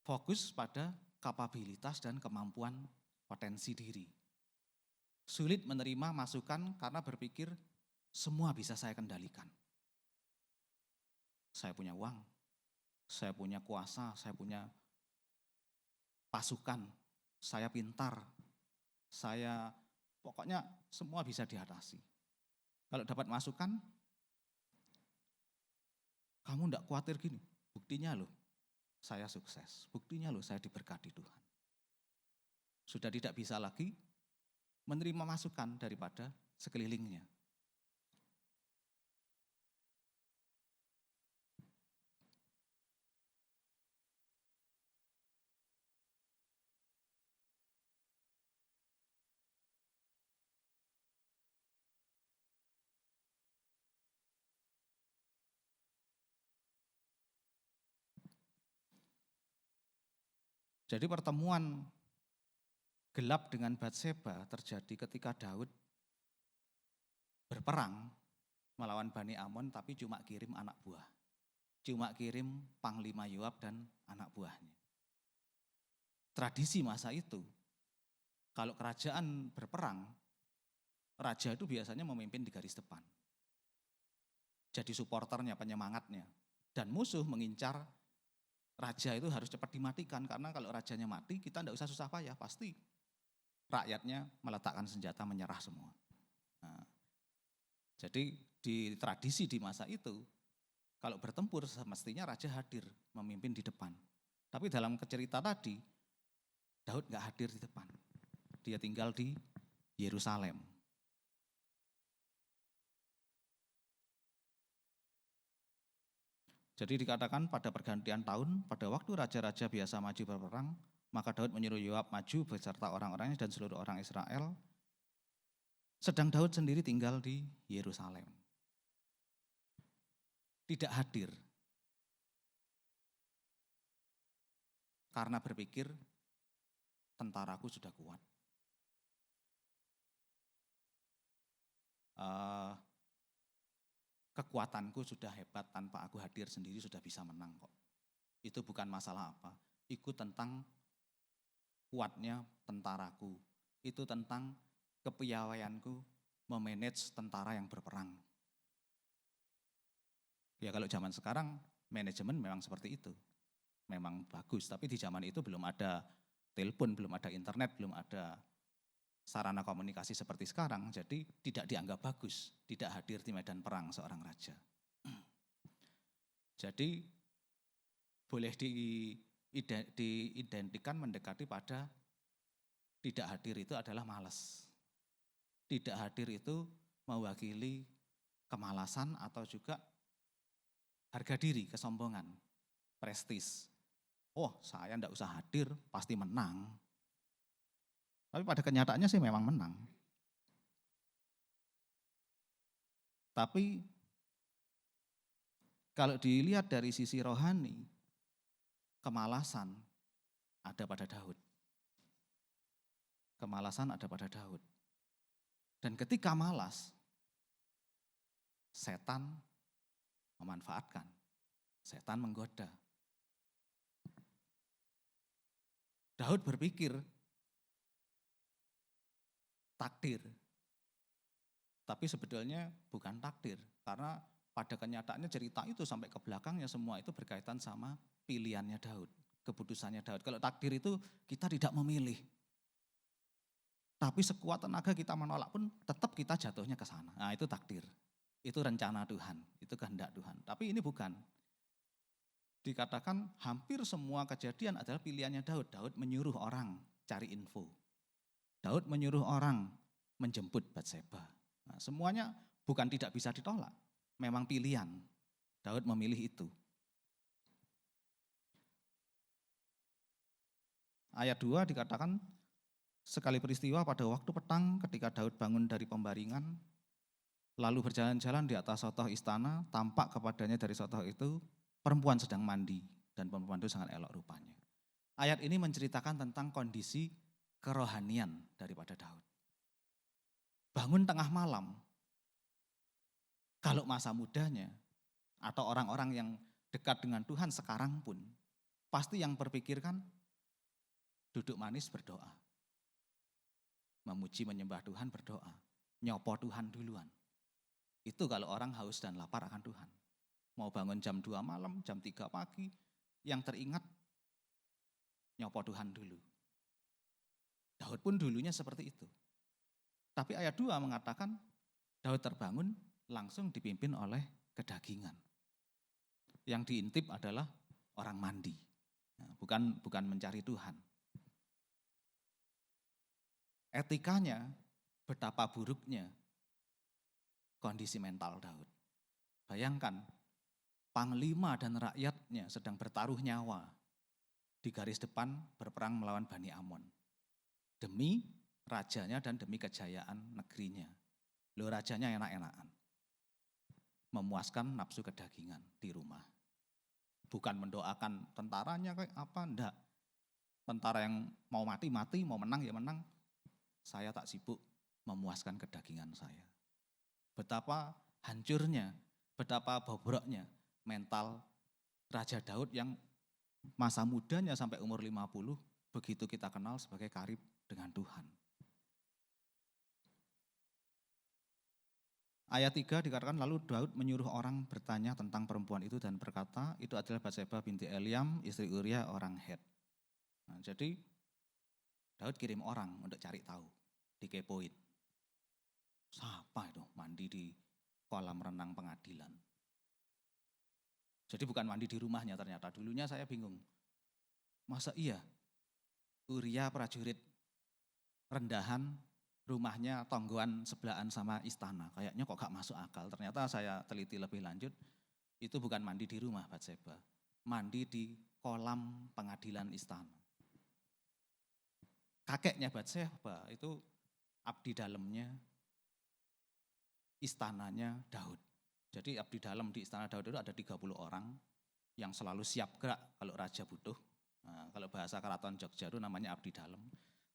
fokus pada kapabilitas dan kemampuan potensi diri. Sulit menerima masukan karena berpikir semua bisa saya kendalikan. Saya punya uang, saya punya kuasa, saya punya pasukan, saya pintar, saya pokoknya semua bisa diatasi. Kalau dapat masukan, kamu enggak khawatir gini, buktinya loh saya sukses, buktinya loh saya diberkati Tuhan. Sudah tidak bisa lagi menerima masukan daripada sekelilingnya. Jadi pertemuan gelap dengan Batseba terjadi ketika Daud berperang melawan Bani Amon tapi cuma kirim anak buah. Cuma kirim Panglima Yoab dan anak buahnya. Tradisi masa itu, kalau kerajaan berperang, raja itu biasanya memimpin di garis depan. Jadi supporternya, penyemangatnya. Dan musuh mengincar raja itu harus cepat dimatikan, karena kalau rajanya mati kita tidak usah susah payah, pasti rakyatnya meletakkan senjata menyerah semua. Nah, jadi di tradisi di masa itu, kalau bertempur semestinya raja hadir memimpin di depan. Tapi dalam cerita tadi, Daud nggak hadir di depan. Dia tinggal di Yerusalem. Jadi dikatakan pada pergantian tahun, pada waktu raja-raja biasa maju berperang, maka Daud menyuruh Yoab maju beserta orang-orangnya dan seluruh orang Israel. Sedang Daud sendiri tinggal di Yerusalem. Tidak hadir. Karena berpikir, tentaraku sudah kuat. Kekuatanku sudah hebat, tanpa aku hadir sendiri sudah bisa menang kok. Itu bukan masalah apa. Itu tentang kuatnya tentaraku. Itu tentang kepiawaianku memanage tentara yang berperang. Ya kalau zaman sekarang manajemen memang seperti itu. Memang bagus, tapi di zaman itu belum ada telepon, belum ada internet, belum ada sarana komunikasi seperti sekarang, jadi tidak dianggap bagus, tidak hadir di medan perang seorang raja. Jadi boleh diidentikan mendekati pada tidak hadir itu adalah malas. Tidak hadir itu mewakili kemalasan atau juga harga diri, kesombongan, prestis. Oh, saya enggak usah hadir, pasti menang. Tapi pada kenyataannya sih memang menang. Tapi kalau dilihat dari sisi rohani, kemalasan ada pada Daud. Kemalasan ada pada Daud. Dan ketika malas, setan memanfaatkan, setan menggoda. Daud berpikir, takdir. Tapi sebetulnya bukan takdir, karena pada kenyataannya cerita itu sampai ke belakangnya semua itu berkaitan sama pilihannya Daud, keputusannya Daud. Kalau takdir itu kita tidak memilih. Tapi sekuat tenaga kita menolak pun tetap kita jatuhnya ke sana. Nah itu takdir, itu rencana Tuhan, itu kehendak Tuhan. Tapi ini bukan. Dikatakan hampir semua kejadian adalah pilihannya Daud. Daud menyuruh orang cari info. Daud menyuruh orang menjemput Batseba. Nah, semuanya bukan tidak bisa ditolak, memang pilihan. Daud memilih itu. Ayat 2 dikatakan, sekali peristiwa pada waktu petang ketika Daud bangun dari pembaringan, lalu berjalan-jalan di atas sotoh istana, tampak kepadanya dari sotoh itu perempuan sedang mandi, dan perempuan itu sangat elok rupanya. Ayat ini menceritakan tentang kondisi kerohanian daripada Daud. Bangun tengah malam, kalau masa mudanya atau orang-orang yang dekat dengan Tuhan sekarang pun, pasti yang berpikirkan duduk manis berdoa. Memuji menyembah Tuhan berdoa, nyopo Tuhan duluan. Itu kalau orang haus dan lapar akan Tuhan. Mau bangun jam 2 malam, jam 3 pagi, yang teringat nyopo Tuhan dulu. Daud pun dulunya seperti itu. Tapi ayat 2 mengatakan Daud terbangun langsung dipimpin oleh kedagingan. Yang diintip adalah orang mandi. Nah, bukan mencari Tuhan. Etikanya betapa buruknya kondisi mental Daud. Bayangkan, panglima dan rakyatnya sedang bertaruh nyawa di garis depan berperang melawan Bani Amon. Demi rajanya dan demi kejayaan negerinya. Loh, rajanya enak-enakan. Memuaskan nafsu kedagingan di rumah. Bukan mendoakan tentaranya kayak apa, enggak. tentara yang mau mati, mati, mau menang, ya menang. Saya tak sibuk memuaskan kedagingan saya. Betapa hancurnya, betapa bobroknya mental Raja Daud yang masa mudanya sampai umur 50, begitu kita kenal sebagai karib dengan Tuhan. Ayat 3 dikatakan, lalu Daud menyuruh orang bertanya tentang perempuan itu dan berkata, itu adalah Batseba binti Eliam, istri Uria orang Het. Nah, jadi Daud kirim orang untuk cari tahu, dikepoin. Siapa itu mandi di kolam renang pengadilan? Jadi bukan mandi di rumahnya ternyata. Dulunya saya bingung. Masa iya Uria prajurit rendahan, rumahnya tonggoan sebelahan sama istana. Kayaknya kok gak masuk akal. Ternyata saya teliti lebih lanjut, itu bukan mandi di rumah Batseba. Mandi di kolam pengadilan istana. Kakeknya Batseba itu abdi dalamnya istananya Daud. Jadi abdi dalam di istana Daud itu ada 30 orang yang selalu siap gerak kalau raja butuh. Nah, kalau bahasa keraton Jogja itu namanya abdi dalam.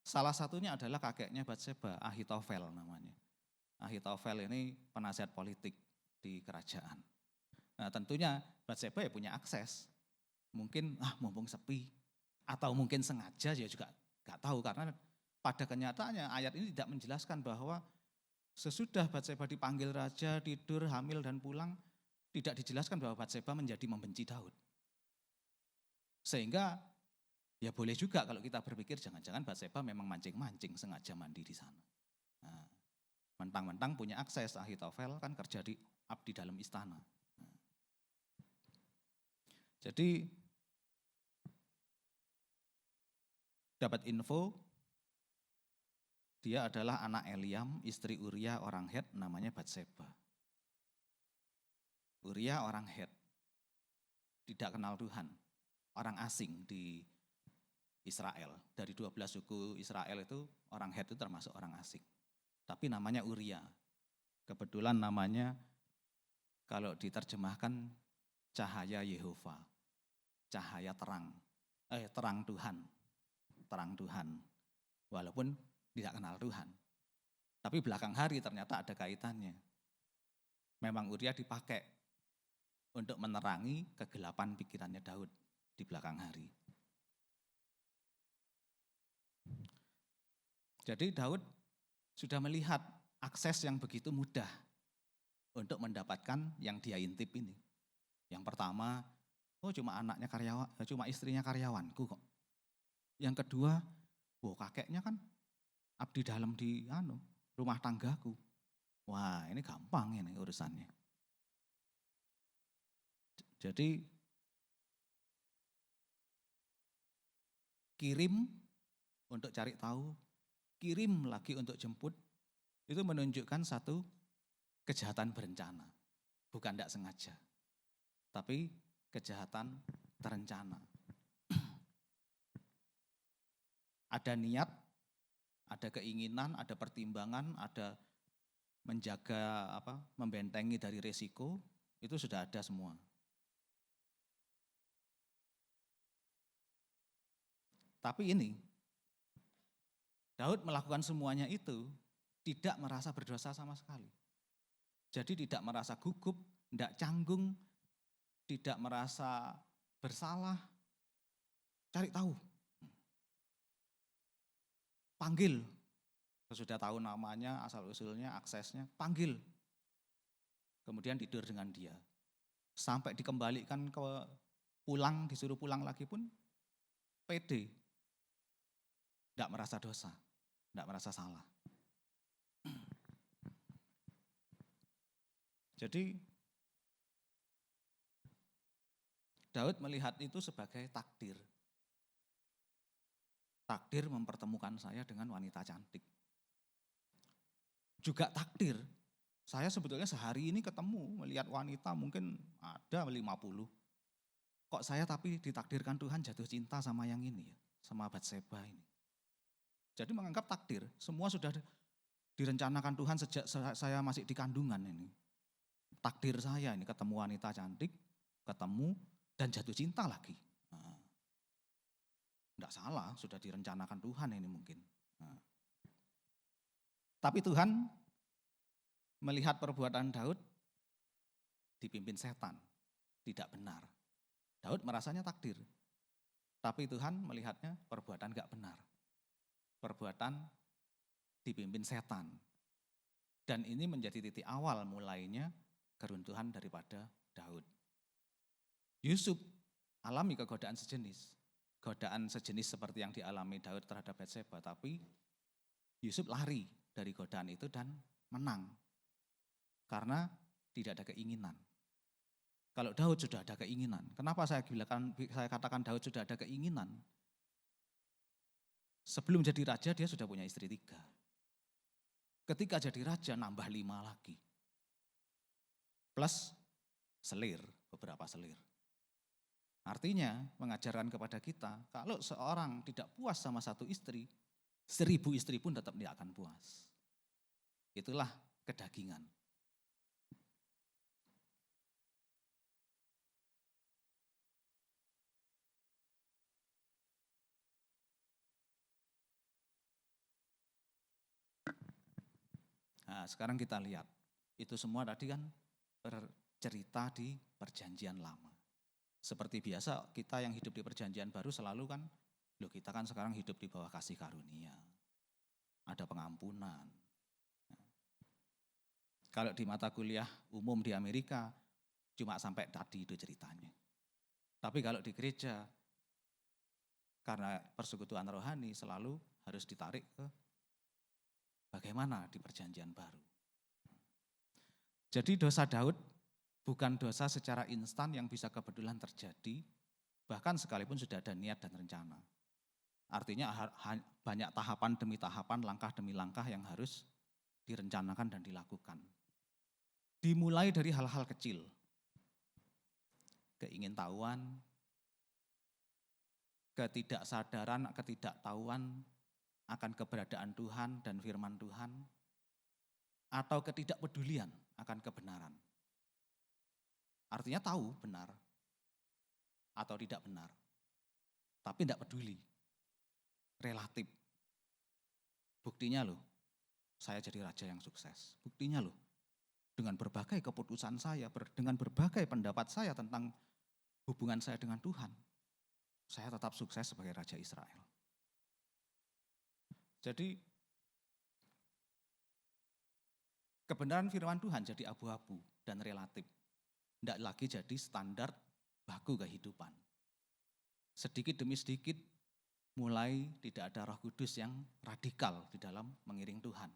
Salah satunya adalah kakeknya Batseba, Ahitofel namanya. Ahitofel ini penasihat politik di kerajaan. Nah, tentunya Batseba ya punya akses. Mungkin mumpung sepi atau mungkin sengaja, ya juga gak tahu, karena pada kenyataannya ayat ini tidak menjelaskan bahwa sesudah Batseba dipanggil raja, tidur, hamil dan pulang, tidak dijelaskan bahwa Batseba menjadi membenci Daud. Sehingga ya boleh juga kalau kita berpikir jangan-jangan Batseba memang mancing-mancing sengaja mandi di sana. Nah, mentang-mentang punya akses, Ahitofel kan kerja di abdi dalam istana. Nah, jadi dapat info dia adalah anak Eliam, istri Uria orang Het, namanya Batseba. Uria orang Het, tidak kenal Tuhan, orang asing di Israel. Dari 12 suku Israel itu orang Het itu termasuk orang asing. Tapi namanya Uria. Kebetulan namanya kalau diterjemahkan cahaya Yehova, cahaya terang, terang Tuhan, terang Tuhan. Walaupun tidak kenal Tuhan. Tapi belakang hari ternyata ada kaitannya. Memang Uria dipakai untuk menerangi kegelapan pikirannya Daud di belakang hari. Jadi Daud sudah melihat akses yang begitu mudah untuk mendapatkan yang dia intip ini. Yang pertama, cuma anaknya karyawan, cuma istrinya karyawanku kok. Yang kedua, kakeknya kan abdi dalam di rumah tanggaku. Wah, ini gampang ini urusannya. Jadi kirim untuk cari tahu, kirim lagi untuk jemput, itu menunjukkan satu kejahatan berencana. Bukan tidak sengaja, tapi kejahatan terencana. Ada niat, ada keinginan, ada pertimbangan, ada menjaga membentengi dari resiko, itu sudah ada semua. Tapi ini, Daud melakukan semuanya itu tidak merasa berdosa sama sekali. Jadi tidak merasa gugup, tidak canggung, tidak merasa bersalah. Cari tahu. Panggil, sudah tahu namanya, asal-usulnya, aksesnya, panggil. Kemudian tidur dengan dia. Sampai dikembalikan pulang, disuruh pulang lagi pun pede. Tidak merasa dosa, tidak merasa salah. Jadi Daud melihat itu sebagai takdir. Takdir mempertemukan saya dengan wanita cantik. Juga takdir, saya sebetulnya sehari ini ketemu, melihat wanita mungkin ada 50. Kok saya tapi ditakdirkan Tuhan jatuh cinta sama yang ini ya, sama Batseba ini. Jadi menganggap takdir, semua sudah direncanakan Tuhan sejak saya masih di kandungan ini. Takdir saya ini ketemu wanita cantik, ketemu dan jatuh cinta lagi. Enggak salah, sudah direncanakan Tuhan ini mungkin. Nah. Tapi Tuhan melihat perbuatan Daud dipimpin setan, tidak benar. Daud merasanya takdir, tapi Tuhan melihatnya perbuatan enggak benar. Perbuatan dipimpin setan. Dan ini menjadi titik awal mulainya keruntuhan daripada Daud. Yusuf alami kegodaan sejenis. Godaan sejenis seperti yang dialami Daud terhadap Batseba, tapi Yusuf lari dari godaan itu dan menang. Karena tidak ada keinginan. Kalau Daud sudah ada keinginan, kenapa saya katakan Daud sudah ada keinginan? Sebelum jadi raja dia sudah punya istri 3. Ketika jadi raja nambah 5 lagi. Plus selir, beberapa selir. Artinya mengajarkan kepada kita, kalau seorang tidak puas sama satu istri, 1000 istri pun tetap tidak akan puas. Itulah kedagingan. Nah, sekarang kita lihat, itu semua tadi kan bercerita di perjanjian lama. Seperti biasa kita yang hidup di perjanjian baru selalu kan, loh kita kan sekarang hidup di bawah kasih karunia. Ada pengampunan. Kalau di mata kuliah umum di Amerika, cuma sampai tadi itu ceritanya. Tapi kalau di gereja, karena persekutuan rohani selalu harus ditarik ke bagaimana di perjanjian baru. Jadi dosa Daud bukan dosa secara instan yang bisa kebetulan terjadi, bahkan sekalipun sudah ada niat dan rencana. Artinya banyak tahapan demi tahapan, langkah demi langkah yang harus direncanakan dan dilakukan. Dimulai dari hal-hal kecil, keingintahuan, ketidaksadaran, ketidaktahuan akan keberadaan Tuhan dan firman Tuhan, atau ketidakpedulian akan kebenaran. Artinya tahu benar atau tidak benar, tapi tidak peduli, relatif. Buktinya loh, saya jadi raja yang sukses. Buktinya loh, dengan berbagai keputusan saya, dengan berbagai pendapat saya tentang hubungan saya dengan Tuhan, saya tetap sukses sebagai Raja Israel. Jadi kebenaran firman Tuhan jadi abu-abu dan relatif. Tidak lagi jadi standar baku kehidupan. Sedikit demi sedikit mulai tidak ada Roh Kudus yang radikal di dalam mengiring Tuhan.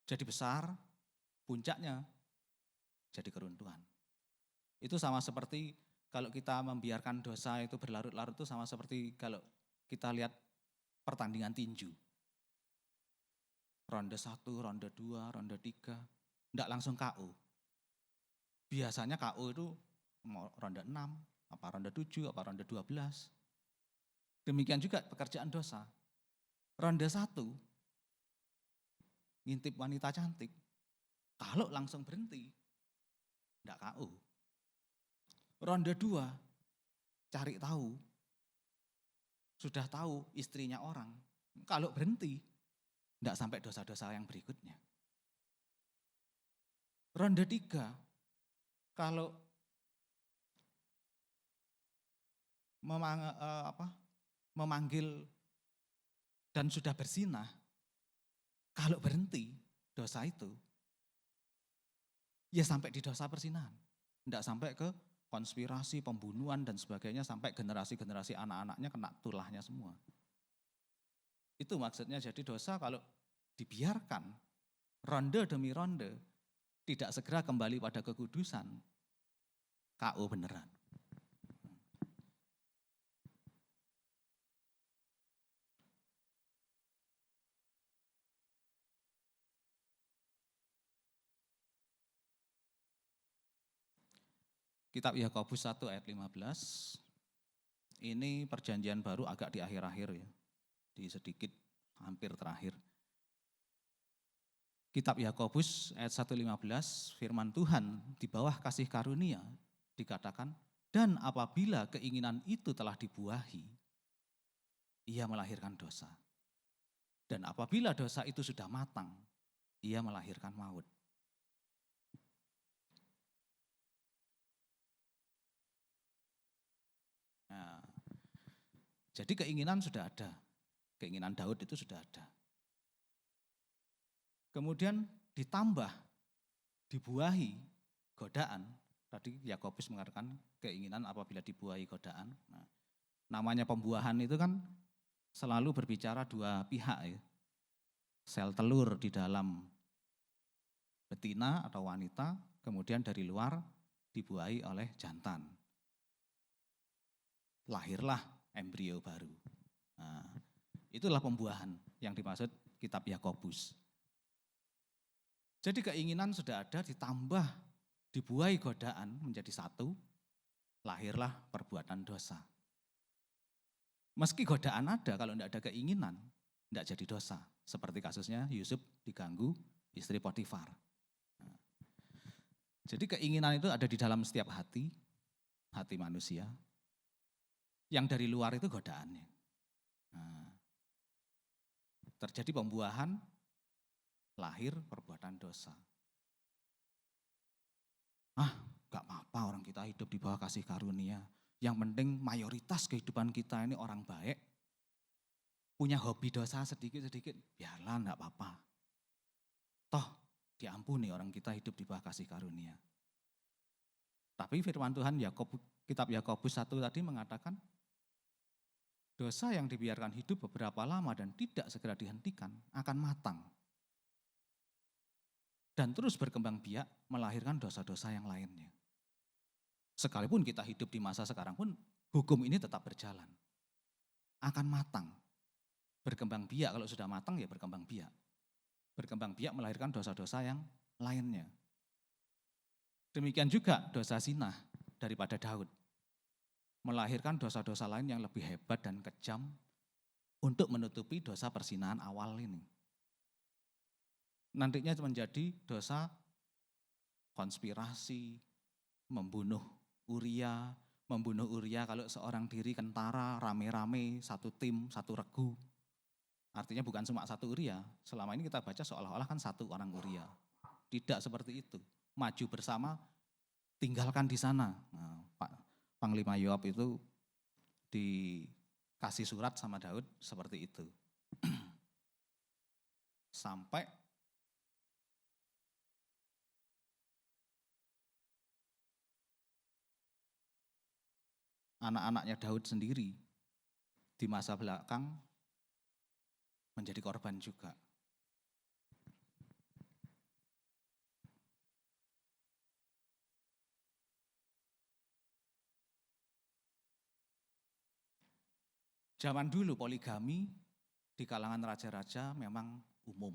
Jadi besar, puncaknya jadi keruntuhan. Itu sama seperti kalau kita membiarkan dosa itu berlarut-larut, itu sama seperti kalau kita lihat pertandingan tinju. Ronde 1, ronde 2, ronde 3, enggak langsung KO. Biasanya KO itu ronde 6, apa ronde 7, apa ronde 12. Demikian juga pekerjaan dosa. Ronde 1, ngintip wanita cantik, kalau langsung berhenti, enggak KO. Ronde 2, cari tahu, sudah tahu istrinya orang, kalau berhenti, tidak sampai dosa-dosa yang berikutnya. Ronde 3, kalau memanggil dan sudah berzinah, kalau berhenti dosa itu, ya sampai di dosa perzinahan. Tidak sampai ke konspirasi, pembunuhan dan sebagainya, sampai generasi-generasi anak-anaknya kena tulahnya semua. Itu maksudnya, jadi dosa kalau dibiarkan ronde demi ronde tidak segera kembali pada kekudusan, KO beneran. Kitab Yakobus 1 ayat 15, ini perjanjian baru agak di akhir-akhir ya, di sedikit hampir terakhir. Kitab Yakobus ayat 1:15, firman Tuhan di bawah kasih karunia dikatakan Dan apabila keinginan itu telah dibuahi, ia melahirkan dosa. Dan apabila dosa itu sudah matang, ia melahirkan maut. Nah, jadi keinginan sudah ada. Keinginan Daud itu sudah ada. Kemudian ditambah, dibuahi godaan. Tadi Yakobus mengatakan keinginan apabila dibuahi godaan. Nah, namanya pembuahan itu kan selalu berbicara dua pihak ya. Sel telur di dalam betina atau wanita, kemudian dari luar dibuahi oleh jantan. Lahirlah embrio baru. Nah, itulah pembuahan yang dimaksud kitab Yakobus. Jadi keinginan sudah ada ditambah dibuahi godaan menjadi satu, lahirlah perbuatan dosa. Meski godaan ada, kalau tidak ada keinginan, tidak jadi dosa. Seperti kasusnya Yusuf diganggu istri Potifar. Nah, jadi keinginan itu ada di dalam setiap hati manusia. Yang dari luar itu godaannya. Nah, terjadi pembuahan, lahir perbuatan dosa. Gak apa-apa orang kita hidup di bawah kasih karunia. Yang penting mayoritas kehidupan kita ini orang baik. Punya hobi dosa sedikit-sedikit, biarlah gak apa-apa. Toh diampuni orang kita hidup di bawah kasih karunia. Tapi firman Tuhan kitab Yakobus 1 tadi mengatakan, dosa yang dibiarkan hidup beberapa lama dan tidak segera dihentikan akan matang. Dan terus berkembang biak melahirkan dosa-dosa yang lainnya. Sekalipun kita hidup di masa sekarang pun hukum ini tetap berjalan. Akan matang. Berkembang biak, kalau sudah matang ya berkembang biak. Berkembang biak melahirkan dosa-dosa yang lainnya. Demikian juga dosa zina daripada Daud. Melahirkan dosa-dosa lain yang lebih hebat dan kejam untuk menutupi dosa perzinahan awal ini. Nantinya menjadi dosa konspirasi, membunuh Uria kalau seorang diri kentara, rame-rame, satu tim, satu regu. Artinya bukan cuma satu Uria, selama ini kita baca seolah-olah kan satu orang Uria. Tidak seperti itu, maju bersama, tinggalkan di sana. Nah, Pak Panglima Yoab itu dikasih surat sama Daud seperti itu. Sampai anak-anaknya Daud sendiri di masa belakang menjadi korban juga. Zaman dulu poligami di kalangan raja-raja memang umum.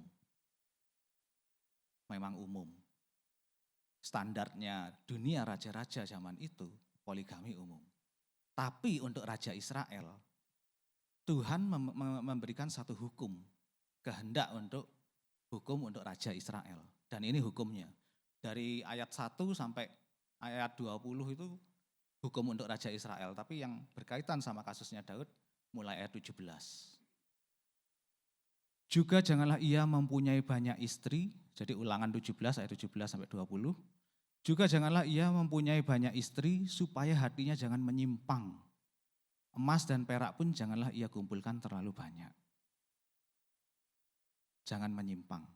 Memang umum. Standarnya dunia raja-raja zaman itu poligami umum. Tapi untuk Raja Israel, Tuhan memberikan satu hukum, kehendak hukum untuk Raja Israel. Dan ini hukumnya. Dari ayat 1 sampai ayat 20 itu hukum untuk Raja Israel. Tapi yang berkaitan sama kasusnya Daud, mulai ayat 17. Juga janganlah ia mempunyai banyak istri, jadi ulangan 17 ayat 17 sampai 20. Juga janganlah ia mempunyai banyak istri supaya hatinya jangan menyimpang. Emas dan perak pun janganlah ia kumpulkan terlalu banyak. Jangan menyimpang.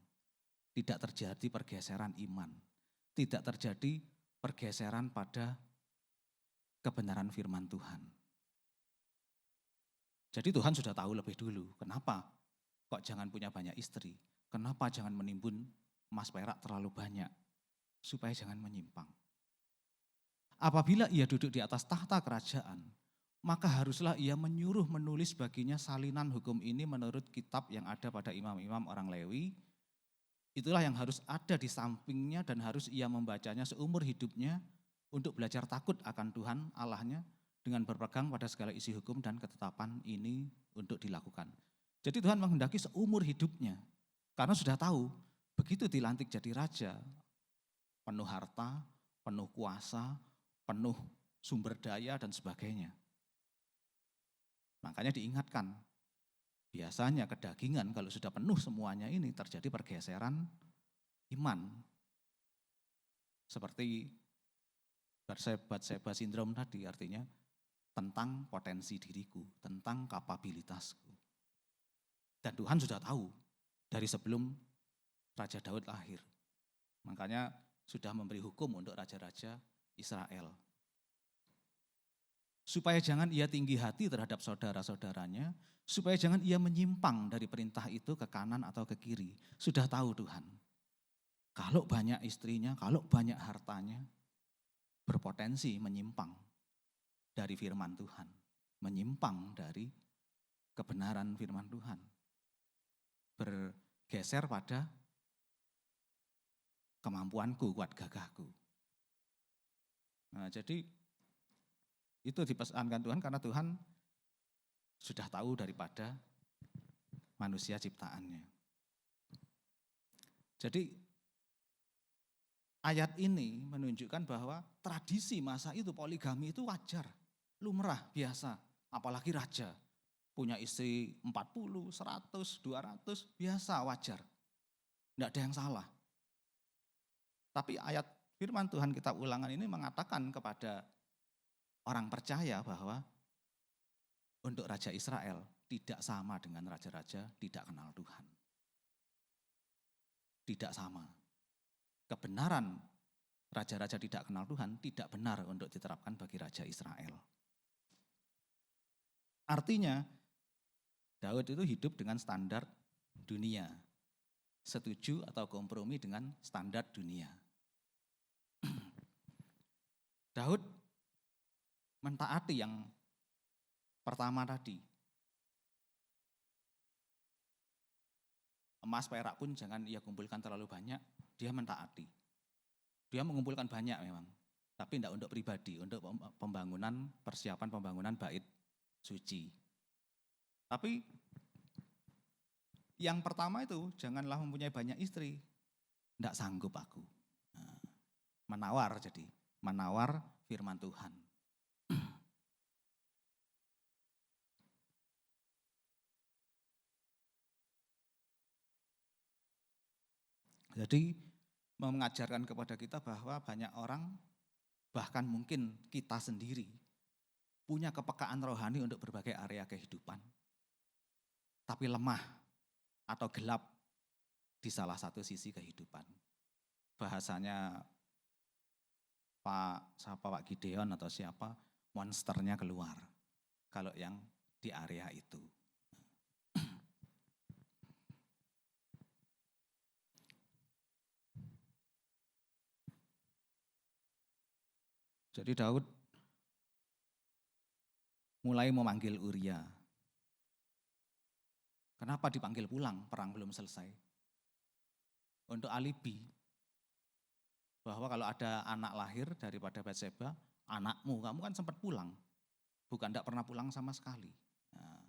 Tidak terjadi pergeseran iman. Tidak terjadi pergeseran pada kebenaran firman Tuhan. Jadi Tuhan sudah tahu lebih dulu. Kenapa kok jangan punya banyak istri? Kenapa jangan menimbun emas perak terlalu banyak? Supaya jangan menyimpang. Apabila ia duduk di atas tahta kerajaan, maka haruslah ia menyuruh menulis baginya salinan hukum ini menurut kitab yang ada pada imam-imam orang Lewi. Itulah yang harus ada di sampingnya dan harus ia membacanya seumur hidupnya untuk belajar takut akan Tuhan Allahnya dengan berpegang pada segala isi hukum dan ketetapan ini untuk dilakukan. Jadi Tuhan menghendaki seumur hidupnya karena sudah tahu begitu dilantik jadi raja, penuh harta, penuh kuasa, penuh sumber daya, dan sebagainya. Makanya diingatkan, biasanya kedagingan kalau sudah penuh semuanya ini terjadi pergeseran iman. Seperti Batseba syndrome tadi, artinya tentang potensi diriku, tentang kapabilitasku. Dan Tuhan sudah tahu dari sebelum Raja Daud lahir. Makanya sudah memberi hukum untuk raja-raja Israel. Supaya jangan ia tinggi hati terhadap saudara-saudaranya, supaya jangan ia menyimpang dari perintah itu ke kanan atau ke kiri. Sudah tahu Tuhan, kalau banyak istrinya, kalau banyak hartanya, berpotensi menyimpang dari firman Tuhan, menyimpang dari kebenaran firman Tuhan, bergeser pada kemampuanku, kuat gagahku. Nah, jadi itu dipesankan Tuhan karena Tuhan sudah tahu daripada manusia ciptaannya. Jadi ayat ini menunjukkan bahwa tradisi masa itu poligami itu wajar, lumrah, biasa. Apalagi raja, punya istri 40, 100, 200, biasa, wajar. Tidak ada yang salah. Tapi ayat firman Tuhan kitab Ulangan ini mengatakan kepada orang percaya bahwa untuk Raja Israel tidak sama dengan raja-raja tidak kenal Tuhan. Tidak sama. Kebenaran raja-raja tidak kenal Tuhan tidak benar untuk diterapkan bagi Raja Israel. Artinya, Daud itu hidup dengan standar dunia. Setuju atau kompromi dengan standar dunia. Daud mentaati yang pertama tadi. Emas perak pun jangan ia kumpulkan terlalu banyak, dia mentaati. Dia mengumpulkan banyak memang, tapi tidak untuk pribadi, untuk pembangunan, persiapan pembangunan bait suci. Tapi yang pertama itu, janganlah mempunyai banyak istri. Tidak sanggup aku. Nah, menawar firman Tuhan. Jadi mengajarkan kepada kita bahwa banyak orang, bahkan mungkin kita sendiri, punya kepekaan rohani untuk berbagai area kehidupan. Tapi lemah atau gelap di salah satu sisi kehidupan. Bahasanya Pak Gideon atau siapa, monsternya keluar. Kalau yang di area itu. Jadi Daud mulai memanggil Uria. Kenapa dipanggil pulang? Perang belum selesai. Untuk alibi. Bahwa kalau ada anak lahir daripada Batseba, anakmu, kamu kan sempat pulang. Bukan tidak pernah pulang sama sekali. Nah,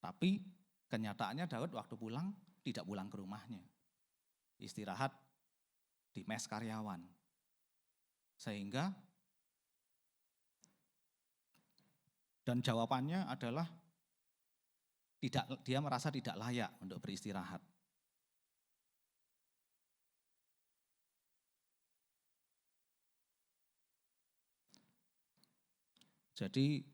tapi kenyataannya Daud waktu pulang, tidak pulang ke rumahnya. Istirahat di mes karyawan. Sehingga dan jawabannya adalah dia merasa tidak layak untuk beristirahat. Jadi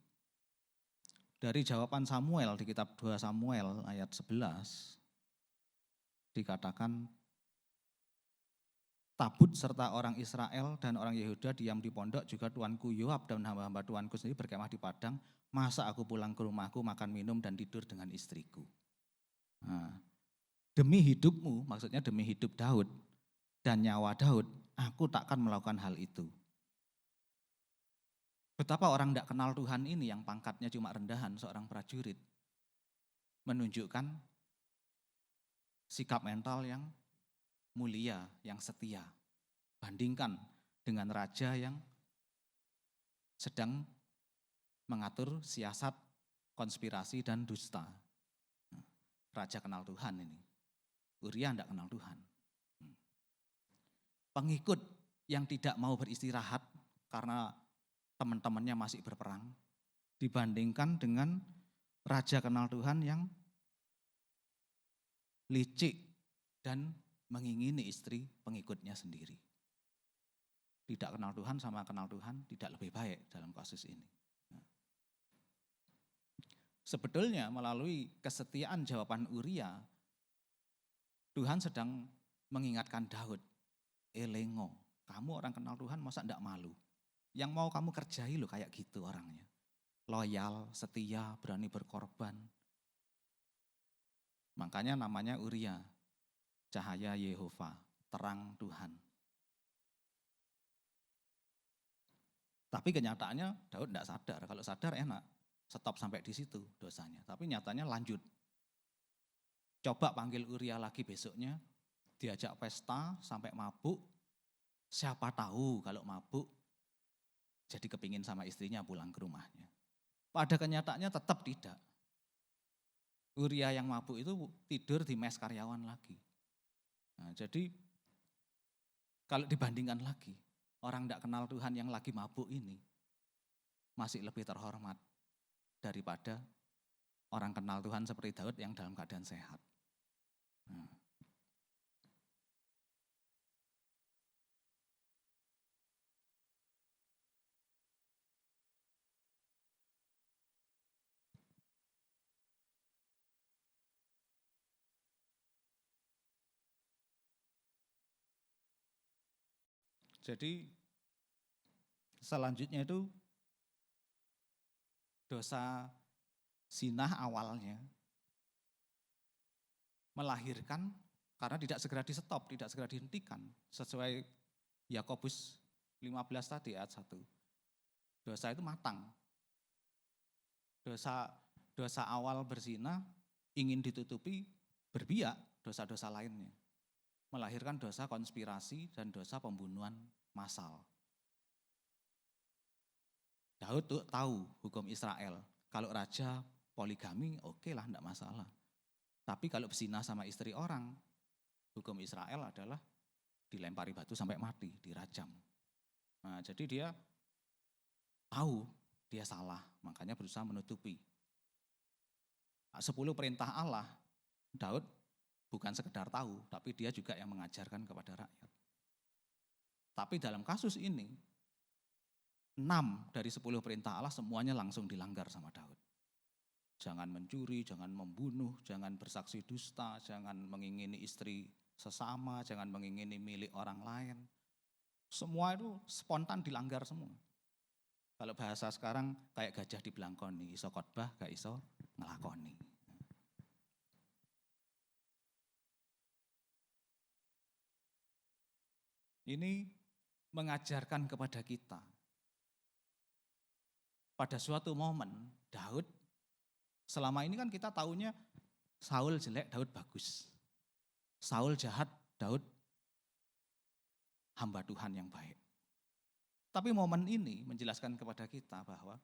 dari jawaban Samuel di kitab 2 Samuel ayat 11 dikatakan Tabut serta orang Israel dan orang Yehuda diam di pondok, juga tuanku Yoab dan hamba-hamba tuanku sendiri berkemah di padang. Masa aku pulang ke rumahku, makan minum dan tidur dengan istriku. Nah, demi hidupmu, maksudnya demi hidup Daud dan nyawa Daud, aku takkan melakukan hal itu. Betapa orang tidak kenal Tuhan ini yang pangkatnya cuma rendahan, seorang prajurit, menunjukkan sikap mental yang mulia, yang setia. Bandingkan dengan raja yang sedang mengatur siasat, konspirasi, dan dusta. Raja kenal Tuhan ini. Uria tidak kenal Tuhan. Pengikut yang tidak mau beristirahat karena teman-temannya masih berperang, dibandingkan dengan raja kenal Tuhan yang licik dan mengingini istri pengikutnya sendiri. Tidak kenal Tuhan sama kenal Tuhan tidak lebih baik dalam kasus ini. Sebetulnya melalui kesetiaan jawaban Uria, Tuhan sedang mengingatkan Daud, elengo, kamu orang kenal Tuhan masa enggak malu? Yang mau kamu kerjai loh kayak gitu orangnya. Loyal, setia, berani berkorban. Makanya namanya Uria, cahaya Yehova, terang Tuhan. Tapi kenyataannya Daud enggak sadar, kalau sadar enak, stop sampai di situ dosanya. Tapi nyatanya lanjut. Coba panggil Uria lagi besoknya, diajak pesta sampai mabuk. Siapa tahu kalau mabuk jadi kepingin sama istrinya pulang ke rumahnya. Pada kenyataannya tetap tidak. Uria yang mabuk itu tidur di mes karyawan lagi. Nah, jadi kalau dibandingkan lagi, orang tidak kenal Tuhan yang lagi mabuk ini masih lebih terhormat daripada orang kenal Tuhan seperti Daud yang dalam keadaan sehat. Nah. Jadi selanjutnya itu dosa zinah awalnya melahirkan karena tidak segera di stop, tidak segera dihentikan sesuai Yakobus 15 tadi ayat 1. Dosa itu matang. Dosa awal berzina ingin ditutupi berbiak dosa-dosa lainnya. Melahirkan dosa konspirasi dan dosa pembunuhan massal. Daud tuh tahu hukum Israel. Kalau raja poligami oke lah, enggak masalah. Tapi kalau berzina sama istri orang, hukum Israel adalah dilempari batu sampai mati, dirajam. Nah, jadi dia tahu dia salah, makanya berusaha menutupi. 10 perintah Allah, Daud bukan sekedar tahu, tapi dia juga yang mengajarkan kepada rakyat. Tapi dalam kasus ini, 6 dari 10 perintah Allah semuanya langsung dilanggar sama Daud. Jangan mencuri, jangan membunuh, jangan bersaksi dusta, jangan mengingini istri sesama, jangan mengingini milik orang lain. Semua itu spontan dilanggar semua. Kalau bahasa sekarang kayak gajah dibelangkoni, iso khotbah gak iso ngelakoni. Ini mengajarkan kepada kita. Pada suatu momen, Daud, selama ini kan kita taunya Saul jelek, Daud bagus. Saul jahat, Daud hamba Tuhan yang baik. Tapi momen ini menjelaskan kepada kita bahwa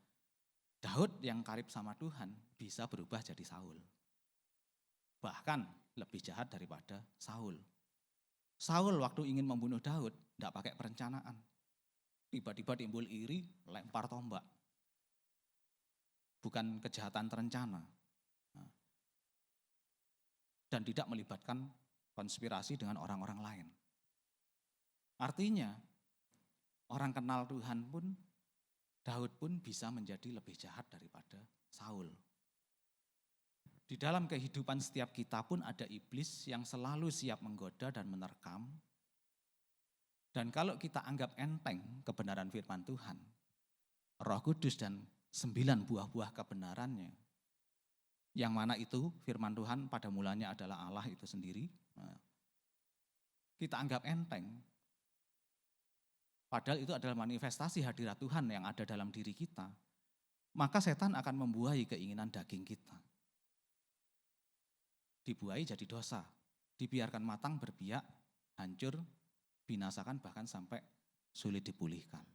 Daud yang karib sama Tuhan bisa berubah jadi Saul. Bahkan lebih jahat daripada Saul. Saul waktu ingin membunuh Daud, tidak pakai perencanaan. Tiba-tiba timbul iri, lempar tombak. Bukan kejahatan terencana. Dan tidak melibatkan konspirasi dengan orang-orang lain. Artinya, orang kenal Tuhan pun, Daud pun bisa menjadi lebih jahat daripada Saul. Di dalam kehidupan setiap kita pun ada iblis yang selalu siap menggoda dan menerkam. Dan kalau kita anggap enteng kebenaran firman Tuhan, Roh Kudus dan 9 buah-buah kebenarannya, yang mana itu firman Tuhan pada mulanya adalah Allah itu sendiri, kita anggap enteng. Padahal itu adalah manifestasi hadirat Tuhan yang ada dalam diri kita. Maka setan akan membuahi keinginan daging kita. Dibuahi jadi dosa, dibiarkan matang berbiak, hancur, binasakan bahkan sampai sulit dipulihkan.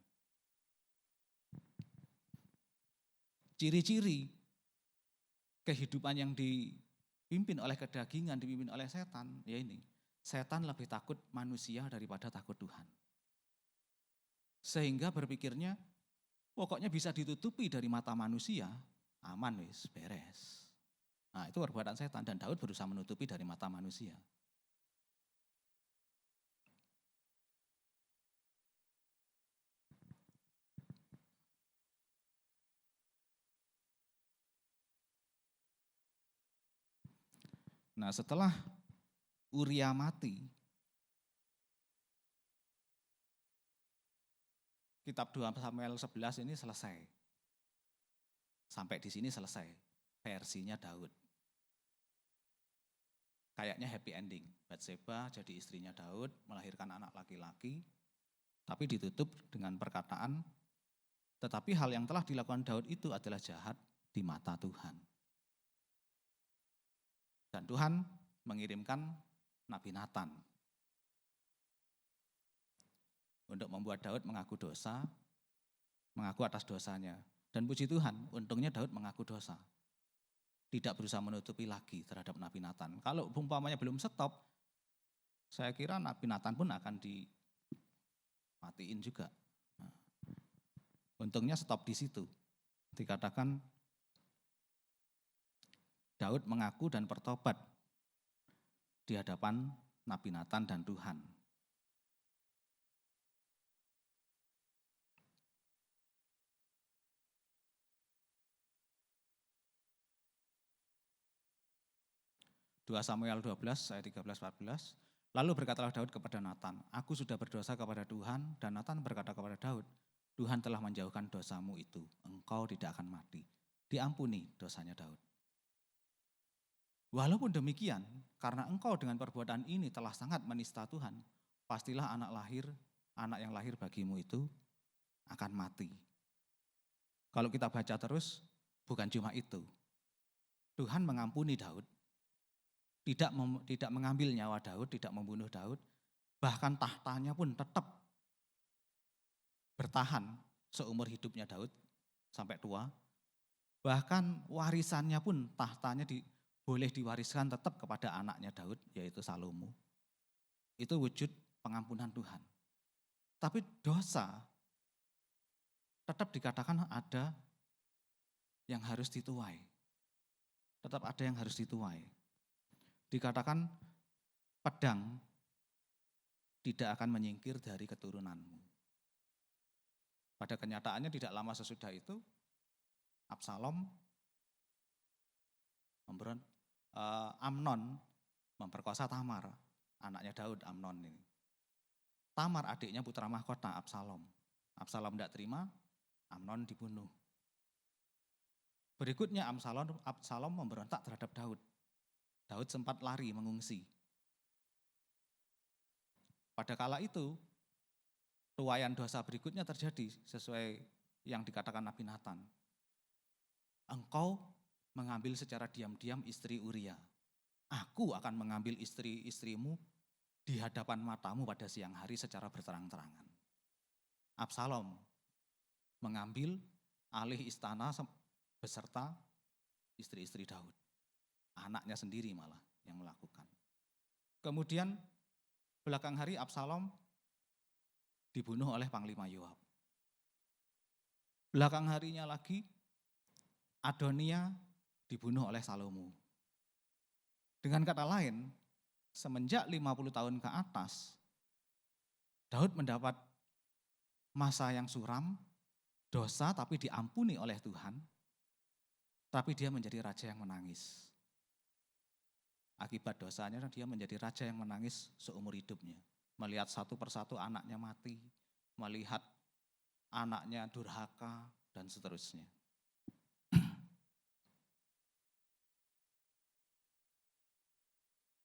Ciri-ciri kehidupan yang dipimpin oleh kedagingan, dipimpin oleh setan, ya ini, setan lebih takut manusia daripada takut Tuhan. Sehingga berpikirnya Pokoknya bisa ditutupi dari mata manusia, aman wis, beres. Nah itu perbuatan setan dan Daud berusaha menutupi dari mata manusia. Nah setelah Uria mati, kitab 2 Samuel 11 ini selesai. Sampai di sini selesai, versinya Daud. Kayaknya happy ending. Batseba jadi istrinya Daud, melahirkan anak laki-laki, tapi ditutup dengan perkataan, tetapi hal yang telah dilakukan Daud itu adalah jahat di mata Tuhan. Dan Tuhan mengirimkan Nabi Nathan untuk membuat Daud mengaku dosa, mengaku atas dosanya. Dan puji Tuhan, untungnya Daud mengaku dosa. Tidak berusaha menutupi lagi terhadap Nabi Nathan. Kalau umpamanya belum stop, saya kira Nabi Nathan pun akan dimatiin juga. Untungnya stop di situ. Dikatakan Daud mengaku dan bertobat di hadapan Nabi Nathan dan Tuhan. Dua Samuel 12 ayat 13-14. Lalu berkatalah Daud kepada Nathan, aku sudah berdosa kepada Tuhan, dan Nathan berkata kepada Daud, Tuhan telah menjauhkan dosamu itu, engkau tidak akan mati. Diampuni dosanya Daud. Walaupun demikian, karena engkau dengan perbuatan ini telah sangat menista Tuhan, pastilah anak yang lahir bagimu itu akan mati. Kalau kita baca terus, bukan cuma itu. Tuhan mengampuni Daud, tidak mengambil nyawa Daud, tidak membunuh Daud, bahkan tahtanya pun tetap bertahan seumur hidupnya Daud sampai tua. Bahkan warisannya pun tahtanya boleh diwariskan tetap kepada anaknya Daud, yaitu Salomo. Itu wujud pengampunan Tuhan. Tapi dosa tetap dikatakan ada yang harus dituai. Tetap ada yang harus dituai. Dikatakan pedang tidak akan menyingkir dari keturunanmu. Pada kenyataannya tidak lama sesudah itu, Absalom Amnon memperkosa Tamar, anaknya Daud, Amnon ini. Tamar adiknya putra mahkota Absalom. Absalom tidak terima, Amnon dibunuh. Berikutnya Absalom memberontak terhadap Daud. Daud sempat lari mengungsi. Pada kala itu, tuaian dosa berikutnya terjadi sesuai yang dikatakan Nabi Nathan. Engkau mengambil secara diam-diam istri Uria. Aku akan mengambil istri-istrimu di hadapan matamu pada siang hari secara berterang-terangan. Absalom mengambil alih istana beserta istri-istri Daud. Anaknya sendiri malah yang melakukan. Kemudian belakang hari Absalom dibunuh oleh Panglima Yoab. Belakang harinya lagi Adonia dibunuh oleh Salomo. Dengan kata lain, semenjak 50 tahun ke atas, Daud mendapat masa yang suram, dosa tapi diampuni oleh Tuhan, tapi dia menjadi raja yang menangis. Akibat dosanya dia menjadi raja yang menangis seumur hidupnya. Melihat satu persatu anaknya mati, melihat anaknya durhaka, dan seterusnya.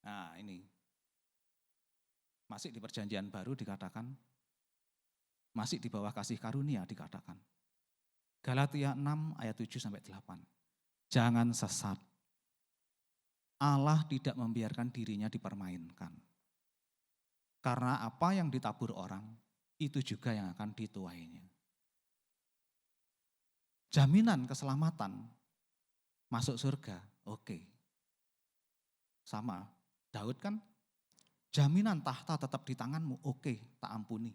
Nah ini, masih di perjanjian baru dikatakan, masih di bawah kasih karunia dikatakan. Galatia 6 ayat 7-8. Jangan sesat. Allah tidak membiarkan dirinya dipermainkan. Karena apa yang ditabur orang, itu juga yang akan dituainya. Jaminan keselamatan, masuk surga, oke. Sama, Daud kan, jaminan tahta tetap di tanganmu, oke, tak ampuni.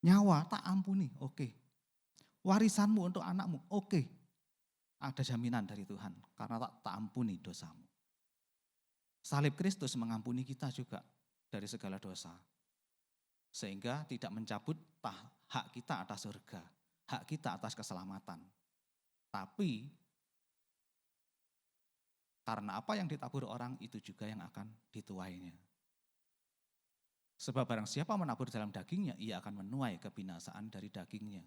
Nyawa tak ampuni, oke. warisanmu untuk anakmu, oke. Ada jaminan dari Tuhan, karena tak ampuni dosamu. Salib Kristus mengampuni kita juga dari segala dosa. Sehingga tidak mencabut hak kita atas surga, hak kita atas keselamatan. Tapi karena apa yang ditabur orang itu juga yang akan dituainya. Sebab barang siapa menabur dalam dagingnya, ia akan menuai kebinasaan dari dagingnya.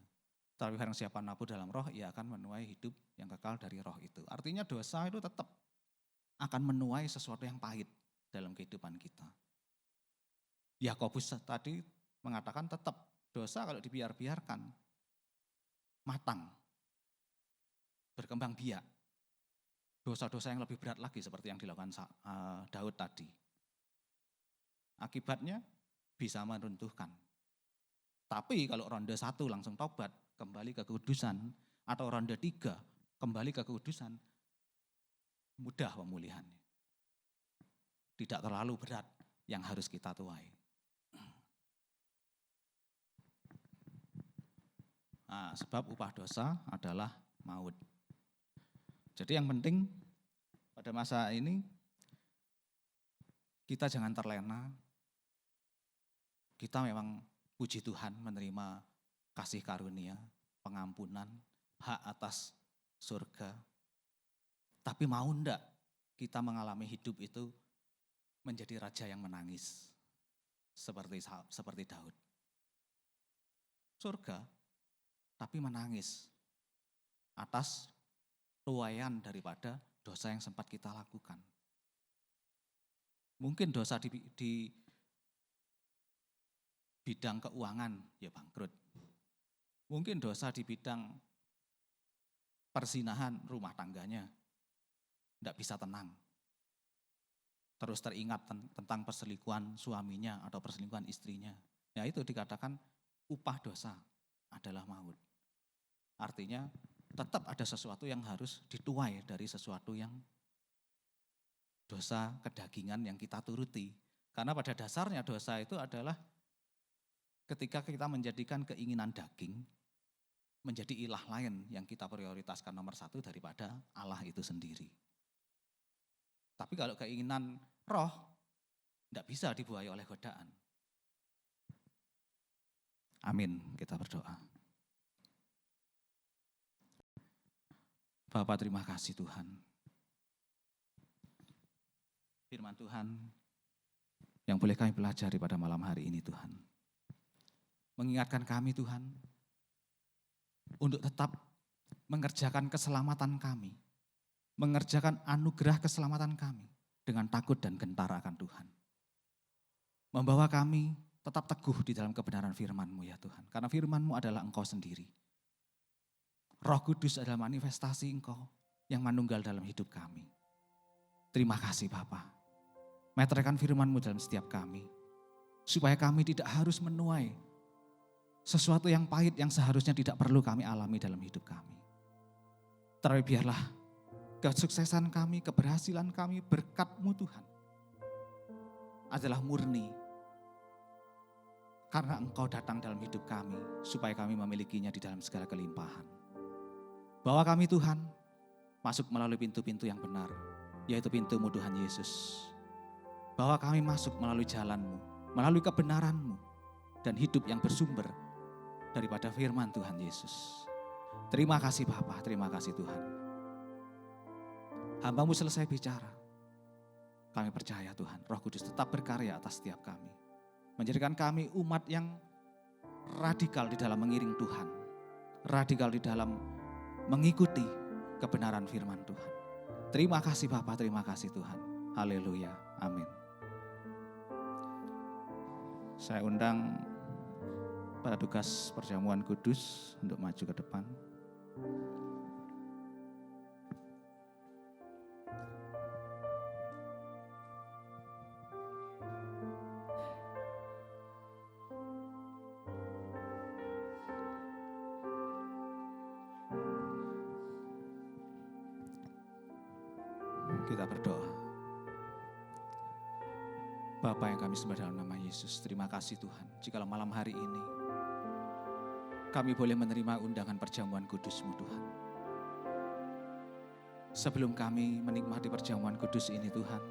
Tapi barang siapa menabur dalam roh, ia akan menuai hidup yang kekal dari roh itu. Artinya dosa itu tetap akan menuai sesuatu yang pahit dalam kehidupan kita. Yakobus tadi mengatakan tetap dosa kalau dibiarkan matang, berkembang biak. Dosa-dosa yang lebih berat lagi seperti yang dilakukan Daud tadi. Akibatnya bisa meruntuhkan. Tapi kalau ronde 1 langsung tobat, kembali ke kekudusan, atau ronde 3 kembali ke kekudusan, mudah pemulihannya. Tidak terlalu berat yang harus kita tuai. Nah, sebab upah dosa adalah maut. Jadi yang penting pada masa ini kita jangan terlena. Kita memang puji Tuhan menerima kasih karunia, pengampunan, hak atas surga. Tapi mau enggak kita mengalami hidup itu menjadi raja yang menangis seperti Daud. Surga, tapi menangis atas tuaian daripada dosa yang sempat kita lakukan. Mungkin dosa di bidang keuangan ya bangkrut. Mungkin dosa di bidang persinahan rumah tangganya tidak bisa tenang. Terus teringat tentang perselingkuhan suaminya atau perselingkuhan istrinya. Ya itu dikatakan upah dosa adalah maut. Artinya tetap ada sesuatu yang harus dituai dari sesuatu yang dosa kedagingan yang kita turuti. Karena pada dasarnya dosa itu adalah ketika kita menjadikan keinginan daging menjadi ilah lain yang kita prioritaskan nomor 1 daripada Allah itu sendiri. Tapi kalau keinginan roh tidak bisa dibuai oleh godaan. Amin, kita berdoa. Bapak terima kasih Tuhan. Firman Tuhan yang boleh kami pelajari pada malam hari ini Tuhan. Mengingatkan kami Tuhan untuk tetap mengerjakan keselamatan kami. Mengerjakan anugerah keselamatan kami dengan takut dan gentar akan Tuhan. Membawa kami tetap teguh di dalam kebenaran firman-Mu ya Tuhan. Karena firman-Mu adalah Engkau sendiri. Roh Kudus adalah manifestasi Engkau yang manunggal dalam hidup kami. Terima kasih Bapa. Meteraikan firman-Mu dalam setiap kami. Supaya kami tidak harus menuai sesuatu yang pahit yang seharusnya tidak perlu kami alami dalam hidup kami. Terlebih biarlah kesuksesan kami, keberhasilan kami, berkat-Mu Tuhan adalah murni. Karena Engkau datang dalam hidup kami supaya kami memilikinya di dalam segala kelimpahan. Bawa kami Tuhan masuk melalui pintu-pintu yang benar, yaitu pintu-Mu Tuhan Yesus. Bawa kami masuk melalui jalan-Mu, melalui kebenaran-Mu, dan hidup yang bersumber daripada firman Tuhan Yesus. Terima kasih Bapa, terima kasih Tuhan. Hamba-Mu selesai bicara. Kami percaya Tuhan, Roh Kudus tetap berkarya atas setiap kami. Menjadikan kami umat yang radikal di dalam mengiring Tuhan. Radikal di dalam mengikuti kebenaran firman Tuhan. Terima kasih Bapa, terima kasih Tuhan. Haleluya, amin. Saya undang para tugas perjamuan kudus untuk maju ke depan. Kita berdoa. Bapa yang kami sembah dalam nama Yesus, terima kasih Tuhan. Jikalau malam hari ini kami boleh menerima undangan perjamuan kudus-Mu Tuhan. Sebelum kami menikmati perjamuan kudus ini Tuhan,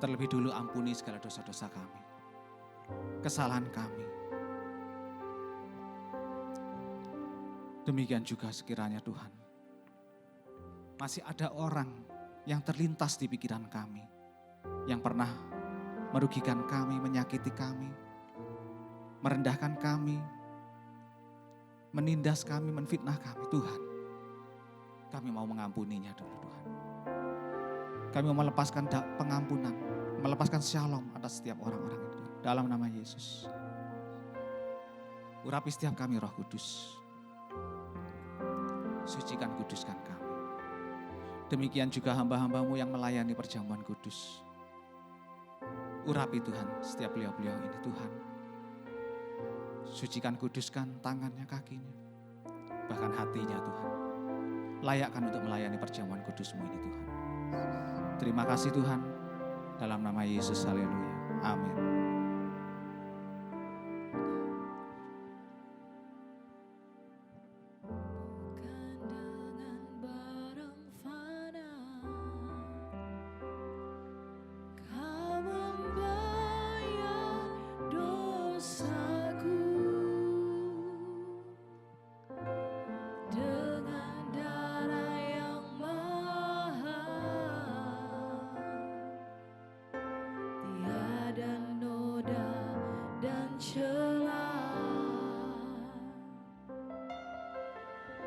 terlebih dulu ampuni segala dosa-dosa kami, kesalahan kami. Demikian juga sekiranya Tuhan, masih ada orang yang terlintas di pikiran kami, yang pernah merugikan kami, menyakiti kami, merendahkan kami, menindas kami, menfitnah kami. Tuhan, kami mau mengampuninya dulu Tuhan. Kami mau melepaskan pengampunan, melepaskan shalom atas setiap orang-orang itu. Dalam nama Yesus. Urapi setiap kami Roh Kudus. Sucikan, kuduskan kami. Demikian juga hamba-hambamu yang melayani perjamuan kudus. Urapi Tuhan setiap beliau-beliau ini Tuhan. Sucikan, kuduskan tangannya, kakinya, bahkan hatinya Tuhan. Layakkan untuk melayani perjamuan kudus-Mu ini Tuhan. Terima kasih Tuhan. Dalam nama Yesus, haleluya. Amin.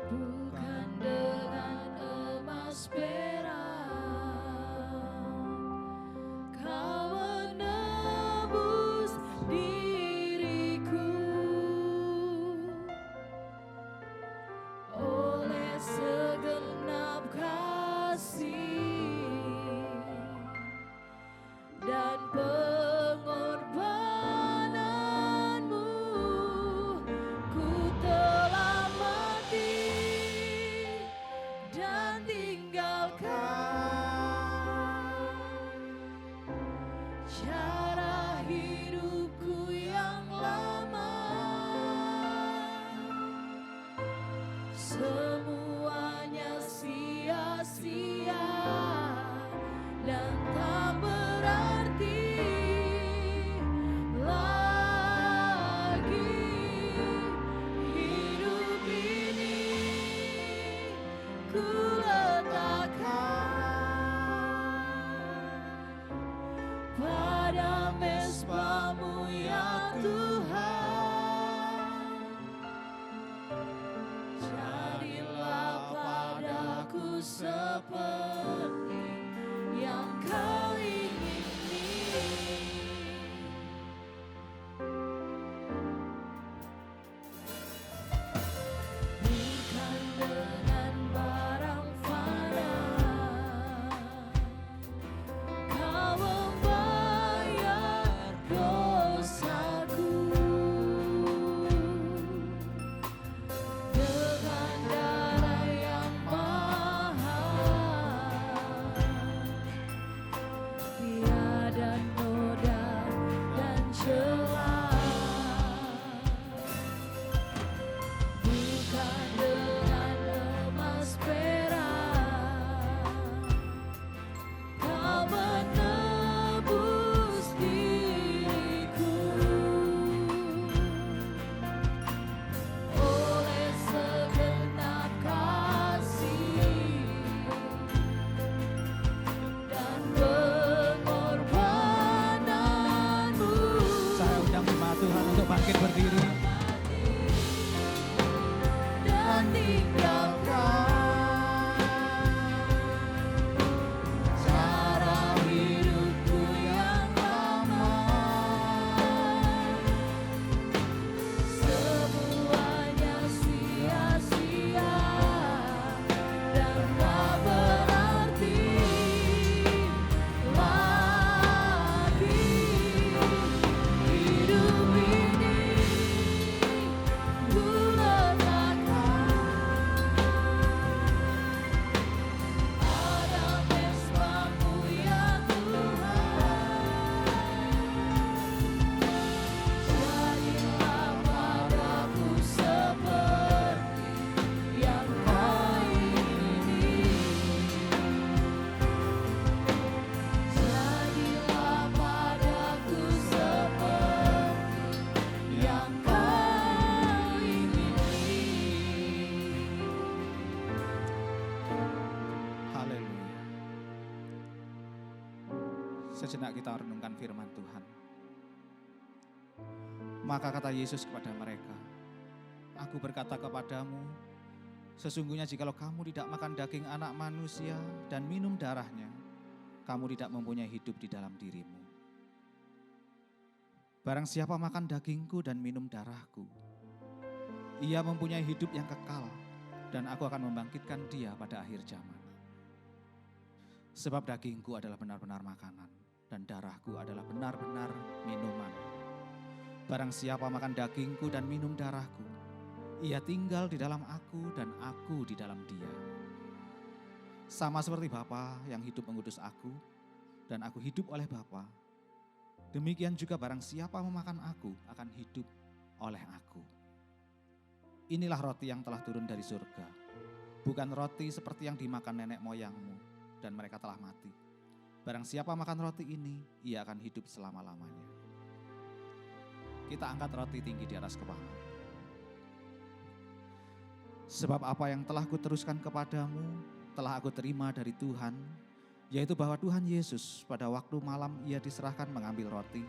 Bukan dengan emas perak, Kau menebus diriku oleh segenap kasih dan pengorbananmu. Ku telah mati dan tinggalkan cara hidupku yang lama. Semuanya sia-sia dan tak berarti lagi. Hidup ini ku letakkan pada mezbah-Mu ya Tuhan. Jadilah padaku seperti yang Kau ingini. Bukan dengan barang fana Kau membayar dosaku. Dengan darah yang mahal, tiada noda dan celah. Bukan dengan emas perak, Kau menebus diriku oleh segenap kasih dan pengorbananmu. Saya undang jemaat Tuhan untuk bangkit berdiri. Dan tinggalkan cara hidupku yang lama. Semuanya sia-sia dan tak berarti lagi. Hidup ini ku letakkan Sejenak kita renungkan firman Tuhan. Maka kata Yesus kepada mereka, "Aku berkata kepadamu, sesungguhnya jikalau kamu tidak makan daging anak manusia dan minum darahnya, kamu tidak mempunyai hidup di dalam dirimu. Barang siapa makan dagingku dan minum darahku, ia mempunyai hidup yang kekal, dan aku akan membangkitkan dia pada akhir zaman. Sebab dagingku adalah benar-benar makanan, dan darahku adalah benar-benar minuman. Barang siapa makan dagingku dan minum darahku, ia tinggal di dalam aku dan aku di dalam dia. Sama seperti Bapa yang hidup mengutus aku, dan aku hidup oleh Bapa, demikian juga barang siapa memakan aku akan hidup oleh aku. Inilah roti yang telah turun dari surga, bukan roti seperti yang dimakan nenek moyangmu, dan mereka telah mati. Barang siapa makan roti ini, ia akan hidup selama-lamanya." Kita angkat roti tinggi di atas kepala. Sebab apa yang telah kuteruskan kepadamu, telah aku terima dari Tuhan, yaitu bahwa Tuhan Yesus pada waktu malam ia diserahkan mengambil roti,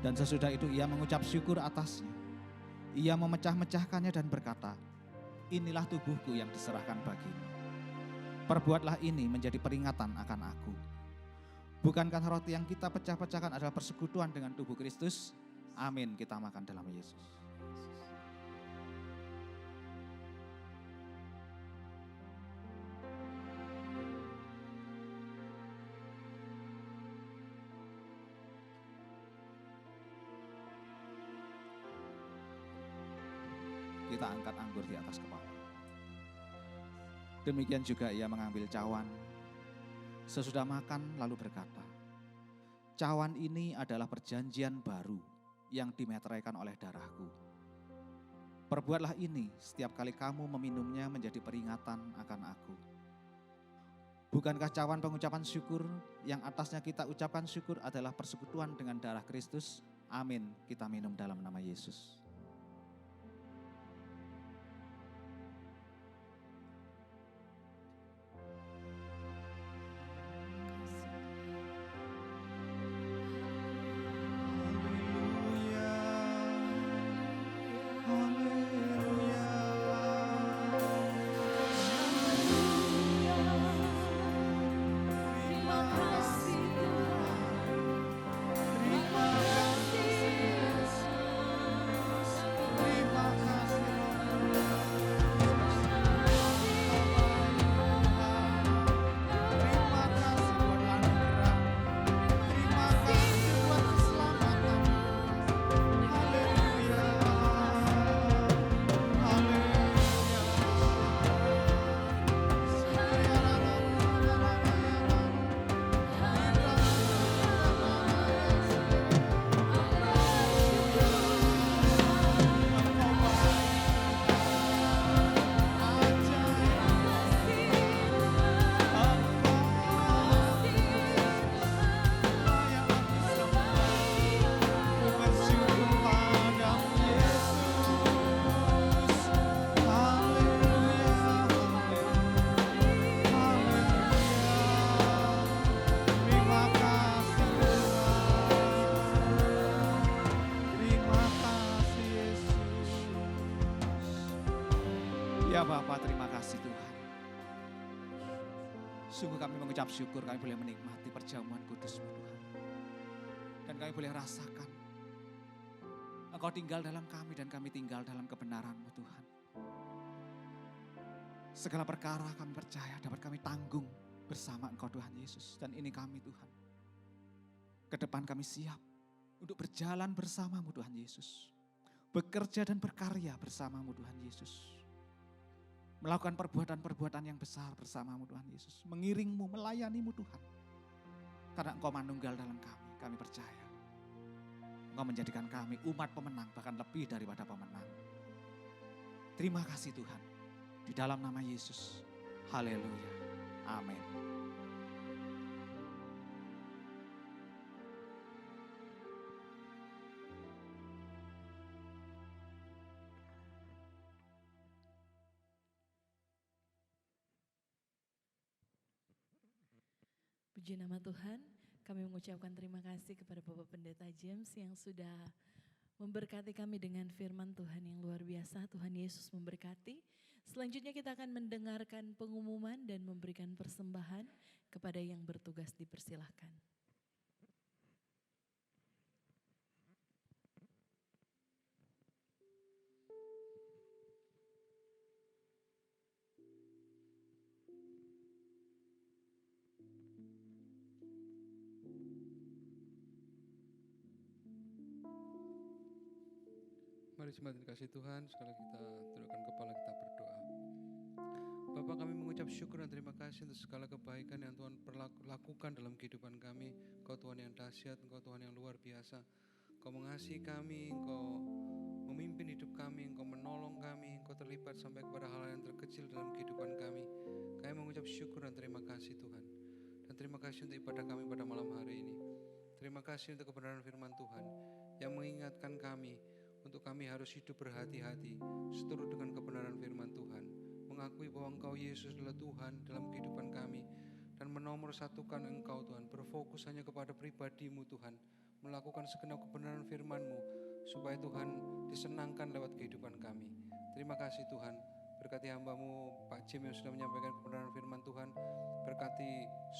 dan sesudah itu ia mengucap syukur atasnya. Ia memecah-mecahkannya dan berkata, "Inilah tubuhku yang diserahkan bagimu. Perbuatlah ini menjadi peringatan akan aku." Bukankah roti yang kita pecah-pecahkan adalah persekutuan dengan tubuh Kristus? Amin, kita makan dalam Yesus. Kita angkat anggur di atas kepala. Demikian juga ia mengambil cawan. Sesudah makan lalu berkata, "Cawan ini adalah perjanjian baru yang dimeteraikan oleh darahku. Perbuatlah ini setiap kali kamu meminumnya menjadi peringatan akan aku." Bukankah cawan pengucapan syukur yang atasnya kita ucapkan syukur adalah persekutuan dengan darah Kristus? Amin, kita minum dalam nama Yesus. Terima kasih Ya Bapa, terima kasih Tuhan. Sungguh kami mengucap syukur kami boleh menikmati perjamuan kudus-Mu Tuhan. Dan kami boleh rasakan Engkau tinggal dalam kami dan kami tinggal dalam kebenaran-Mu Tuhan. Segala perkara kami percaya dapat kami tanggung bersama Engkau Tuhan Yesus. Dan ini kami Tuhan. Ke depan kami siap untuk berjalan bersama-Mu Tuhan Yesus. Bekerja dan berkarya bersama-Mu Tuhan Yesus. Melakukan perbuatan-perbuatan yang besar bersama-Mu Tuhan Yesus. Mengiring-Mu, melayani-Mu Tuhan. Karena Engkau manunggal dalam kami percaya. Engkau menjadikan kami umat pemenang, bahkan lebih daripada pemenang. Terima kasih Tuhan. Di dalam nama Yesus. Haleluya. Amin. Puji nama Tuhan, Kami mengucapkan terima kasih kepada Bapak Pendeta James yang sudah memberkati kami dengan firman Tuhan yang luar biasa. Tuhan Yesus memberkati. Selanjutnya kita akan mendengarkan pengumuman dan memberikan persembahan kepada yang bertugas, dipersilahkan. Mari jemaat dikasih Tuhan, sekali kita tundukkan kepala, kita berdoa. Bapa, kami mengucap syukur dan terima kasih untuk segala kebaikan yang Tuhan lakukan dalam kehidupan kami. Engkau Tuhan yang dahsyat, Engkau Tuhan yang luar biasa. Engkau mengasihi kami, Engkau memimpin hidup kami, Engkau menolong kami, Engkau terlibat sampai kepada hal yang terkecil dalam kehidupan kami. Kami mengucap syukur dan terima kasih Tuhan. Dan terima kasih untuk ibadah kami pada malam hari ini. Terima kasih untuk kebenaran firman Tuhan yang mengingatkan kami untuk kami harus hidup berhati-hati seturut dengan kebenaran firman Tuhan, mengakui bahwa Engkau Yesus adalah Tuhan dalam kehidupan kami, dan menomorsatukan Engkau Tuhan, berfokus hanya kepada pribadi-Mu Tuhan, melakukan segenap kebenaran firman-Mu supaya Tuhan disenangkan lewat kehidupan kami. Terima kasih Tuhan, berkati hamba-Mu Pak Jim yang sudah menyampaikan kebenaran firman Tuhan, berkati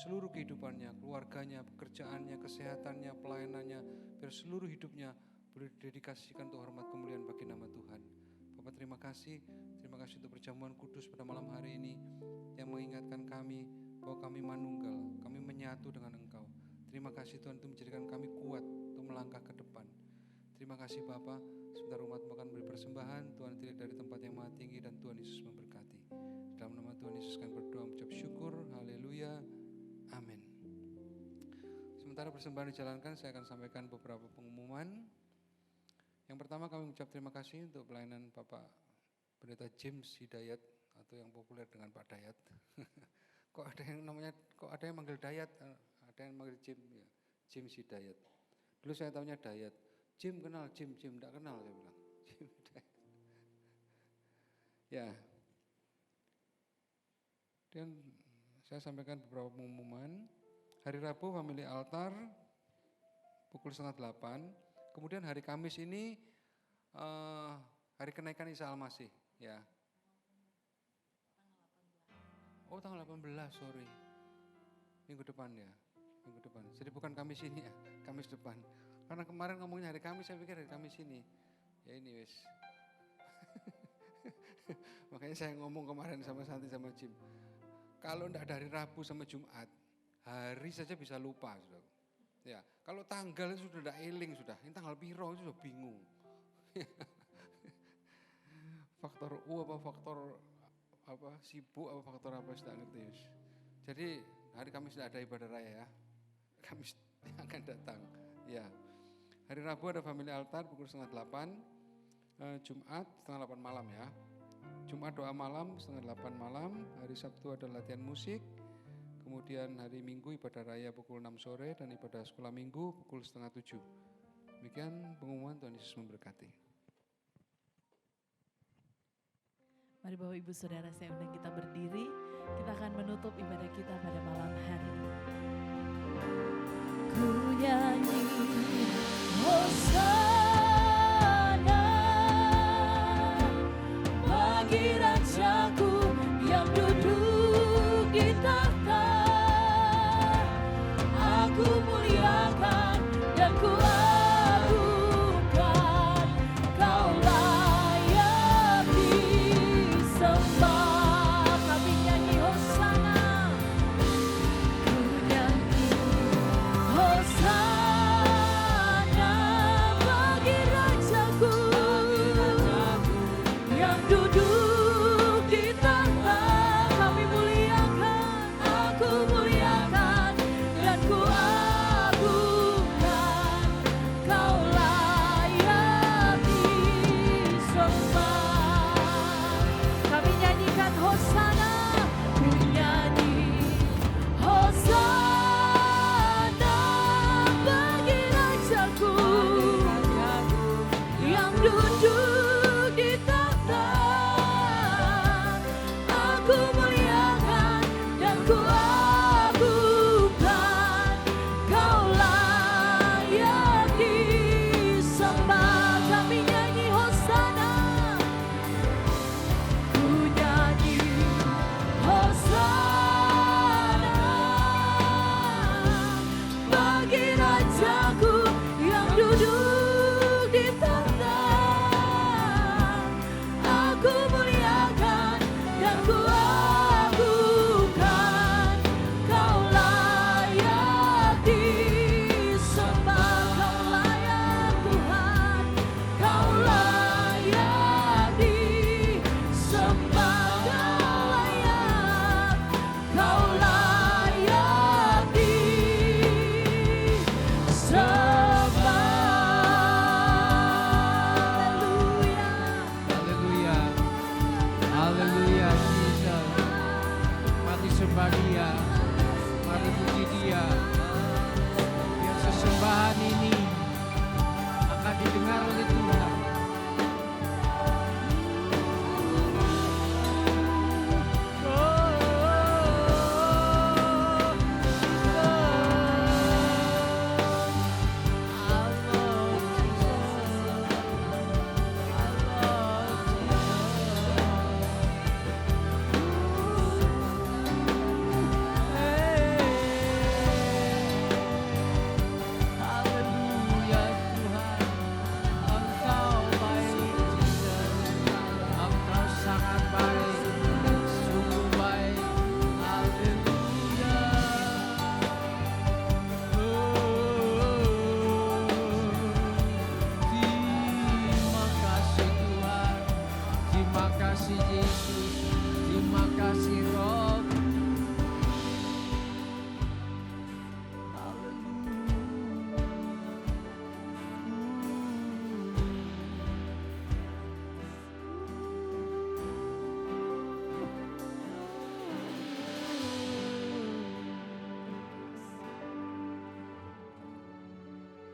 seluruh kehidupannya, keluarganya, pekerjaannya, kesehatannya, pelayanannya, biar seluruh hidupnya boleh didedikasikan untuk hormat kemuliaan bagi nama Tuhan. Bapak terima kasih untuk perjamuan kudus pada malam hari ini yang mengingatkan kami bahwa kami manunggal, kami menyatu dengan Engkau. Terima kasih Tuhan untuk menjadikan kami kuat untuk melangkah ke depan. Terima kasih Bapak, sebentar umat akan beri persembahan, Tuhan tidak dari tempat yang maha tinggi dan Tuhan Yesus memberkati. Dalam nama Tuhan Yesus kami berdoa mengucap syukur, haleluya, amin. Sementara persembahan dijalankan, saya akan sampaikan beberapa pengumuman. Yang pertama kami mengucap terima kasih untuk pelayanan Bapak Pendeta James Hidayat atau yang populer dengan Pak Dayat. Kok ada yang manggil Dayat, ada yang manggil Jim, ya. James Hidayat. Dulu saya tahunya Dayat. Jim kenal, Jim enggak kenal, saya bilang. Jim Hidayat. Ya. Dan saya sampaikan beberapa pengumuman. Hari Rabu family altar pukul 7:30. Kemudian hari Kamis ini hari kenaikan Isa Al-Masih, ya. Oh, tanggal 18, sorry. Minggu depan ya, minggu depan. Jadi bukan Kamis ini ya, Kamis depan. Karena kemarin ngomongnya hari Kamis, saya pikir hari Kamis ini. Ya ini wis. Makanya saya ngomong kemarin sama Santi sama Jim. Kalau enggak ada hari Rabu sama Jumat, hari saja bisa lupa, Saudara. Ya, kalau tanggal itu sudah tidak eling sudah. Ini tanggal piro itu sudah bingung. Faktor U apa faktor apa sibuk apa faktor apa sudah ngerti. Jadi hari Kamis tidak ada ibadah raya ya. Kamis akan datang. Ya. Hari Rabu ada family altar pukul 7:30. Jumat 7:30 malam ya. Jumat doa malam 7:30 malam. Hari Sabtu ada latihan musik. Kemudian hari Minggu ibadah raya pukul 6 sore dan ibadah sekolah Minggu pukul 6:30. Demikian pengumuman, Tuhan Yesus memberkati. Mari Bapak Ibu Saudara, saya undang kita berdiri. Kita akan menutup ibadah kita pada malam hari ini. Ku nyanyi Hosana bagi Rajaku yang duduk di tahta. Aku muliakan dan ku agungkan, Kau layak disembah. Kami nyanyi Hosana, ku nyanyi Hosana bagi Rajaku yang duduk di tahta. Kami muliakan, aku muliakan dan ku agungkan, Kau layak disembah. Kami nyanyikan Hosana, ku nyanyi Hosana bagi Rajaku yang duduk di tahta. Terima kasih Yesus, terima kasih Roh.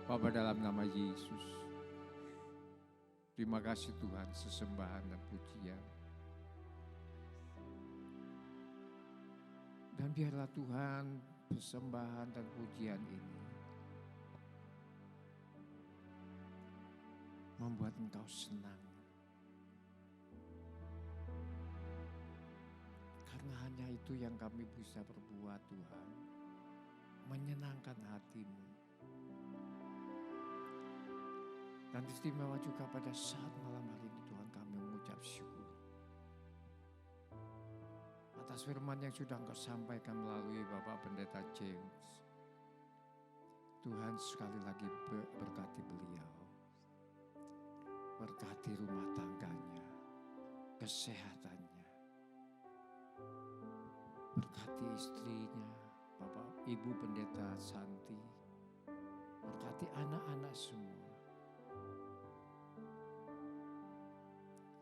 Bapa dalam nama Yesus, terima kasih Tuhan sesembahan dan pujian. Dan biarlah Tuhan persembahan dan pujian ini membuat Engkau senang. Karena hanya itu yang kami bisa berbuat Tuhan, menyenangkan hati-Mu. Dan istimewa juga pada saat malam hari ini Tuhan kami mengucap syukur atas firman yang sudah Engkau sampaikan melalui Bapak Pendeta James. Tuhan sekali lagi berkati beliau, berkati rumah tangganya, kesehatannya, berkati istrinya, Bapak Ibu Pendeta Santi, berkati anak-anak semua.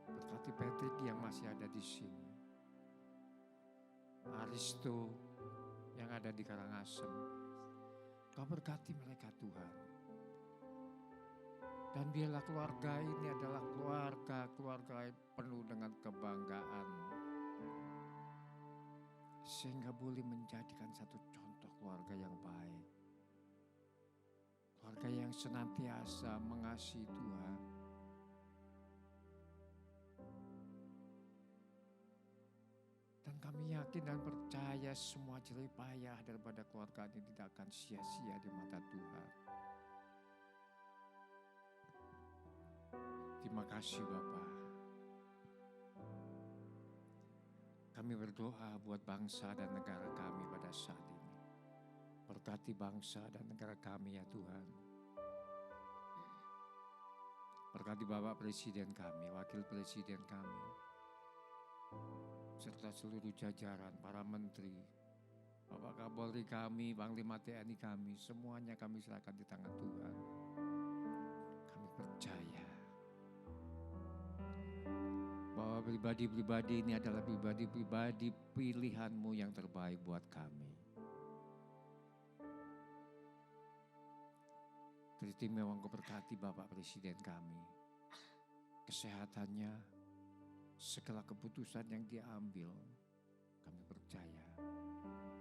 Berkati Patrick yang masih ada di sini, Aristo yang ada di Karangasem. Kau berkati mereka Tuhan. Dan biarlah keluarga ini adalah keluarga penuh dengan kebanggaan. Sehingga boleh menjadikan satu contoh keluarga yang baik. Keluarga yang senantiasa mengasihi Tuhan. Dan kami yakin dan percaya semua jerih payah daripada keluarga ini tidak akan sia-sia di mata Tuhan. Terima kasih Bapak. Kami berdoa buat bangsa dan negara kami pada saat ini. Berkati bangsa dan negara kami ya Tuhan. Berkati Bapak Presiden kami, Wakil Presiden kami, serta seluruh jajaran, para menteri, Bapak Kapolri kami, Panglima TNI kami, semuanya kami serahkan di tangan Tuhan. Kami percaya bahwa pribadi-pribadi ini adalah pribadi-pribadi pilihan-Mu yang terbaik buat kami. Teristimewa Engkau berkati Bapak Presiden kami, kesehatannya, segala keputusan yang dia ambil, kami percaya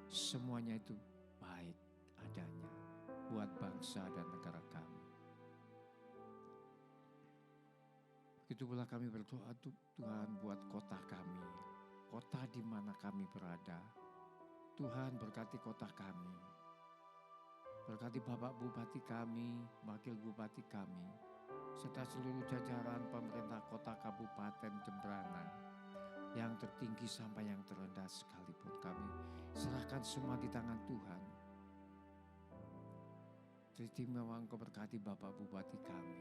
semuanya itu baik adanya buat bangsa dan negara kami. Begitu pula kami berdoa Tuhan buat kota kami, kota di mana kami berada. Tuhan berkati kota kami, berkati Bapak Bupati kami, Wakil Bupati kami, serta seluruh jajaran pemerintah kota Kabupaten Jembrana, yang tertinggi sampai yang terendah sekalipun kami serahkan semua di tangan Tuhan. Teristimewa Engkau berkati Bapak Bupati kami,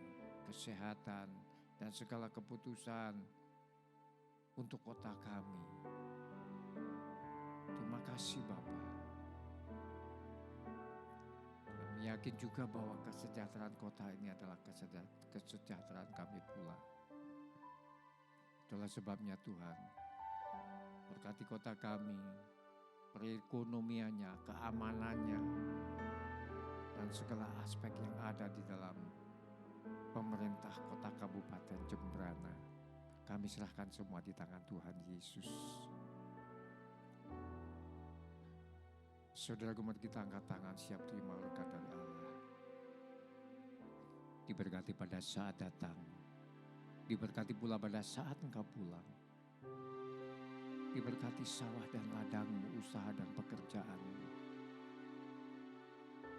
kesehatan dan segala keputusan untuk kota kami. Terima kasih Bapak. Kami yakin juga bahwa kesejahteraan kota ini adalah kesejahteraan kami pula. Itulah sebabnya Tuhan, berkati kota kami, perekonomiannya, keamanannya, dan segala aspek yang ada di dalam pemerintah kota Kabupaten Jembrana. Kami serahkan semua di tangan Tuhan Yesus. Saudara gemar kita angkat tangan siap terima berkat dari Allah. Diberkati pada saat datang, diberkati pula pada saat engkau pulang. Diberkati sawah dan ladangmu, usaha dan pekerjaanmu.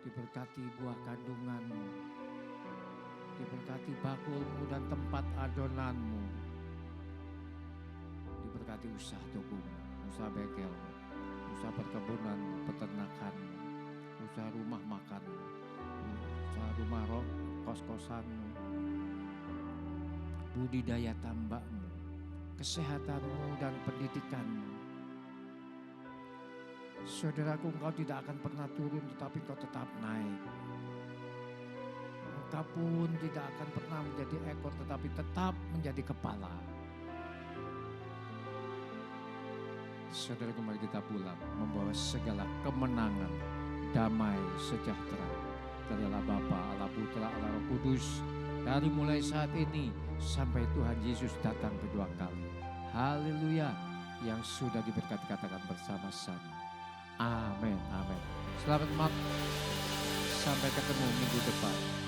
Diberkati buah kandunganmu. Diberkati bakulmu dan tempat adonanmu. Diberkati usaha tokomu, usaha bengkelmu, usaha perkebunanmu, peternakanmu, usaha rumah makanmu, usaha rumah kos-kosanmu, budidaya tambakmu, kesehatanmu dan pendidikanmu. Saudaraku, engkau tidak akan pernah turun tetapi engkau tetap naik. Engkau pun tidak akan pernah menjadi ekor tetapi tetap menjadi kepala. Saudaraku, mari kita pulang membawa segala kemenangan, damai, sejahtera dari Allah Bapa, Allah Putra, Allah Roh Kudus, dari mulai saat ini sampai Tuhan Yesus datang kedua kali. Haleluya. Yang sudah diberkati katakan bersama-sama. Amin, amin. Selamat malam. Sampai ketemu minggu depan.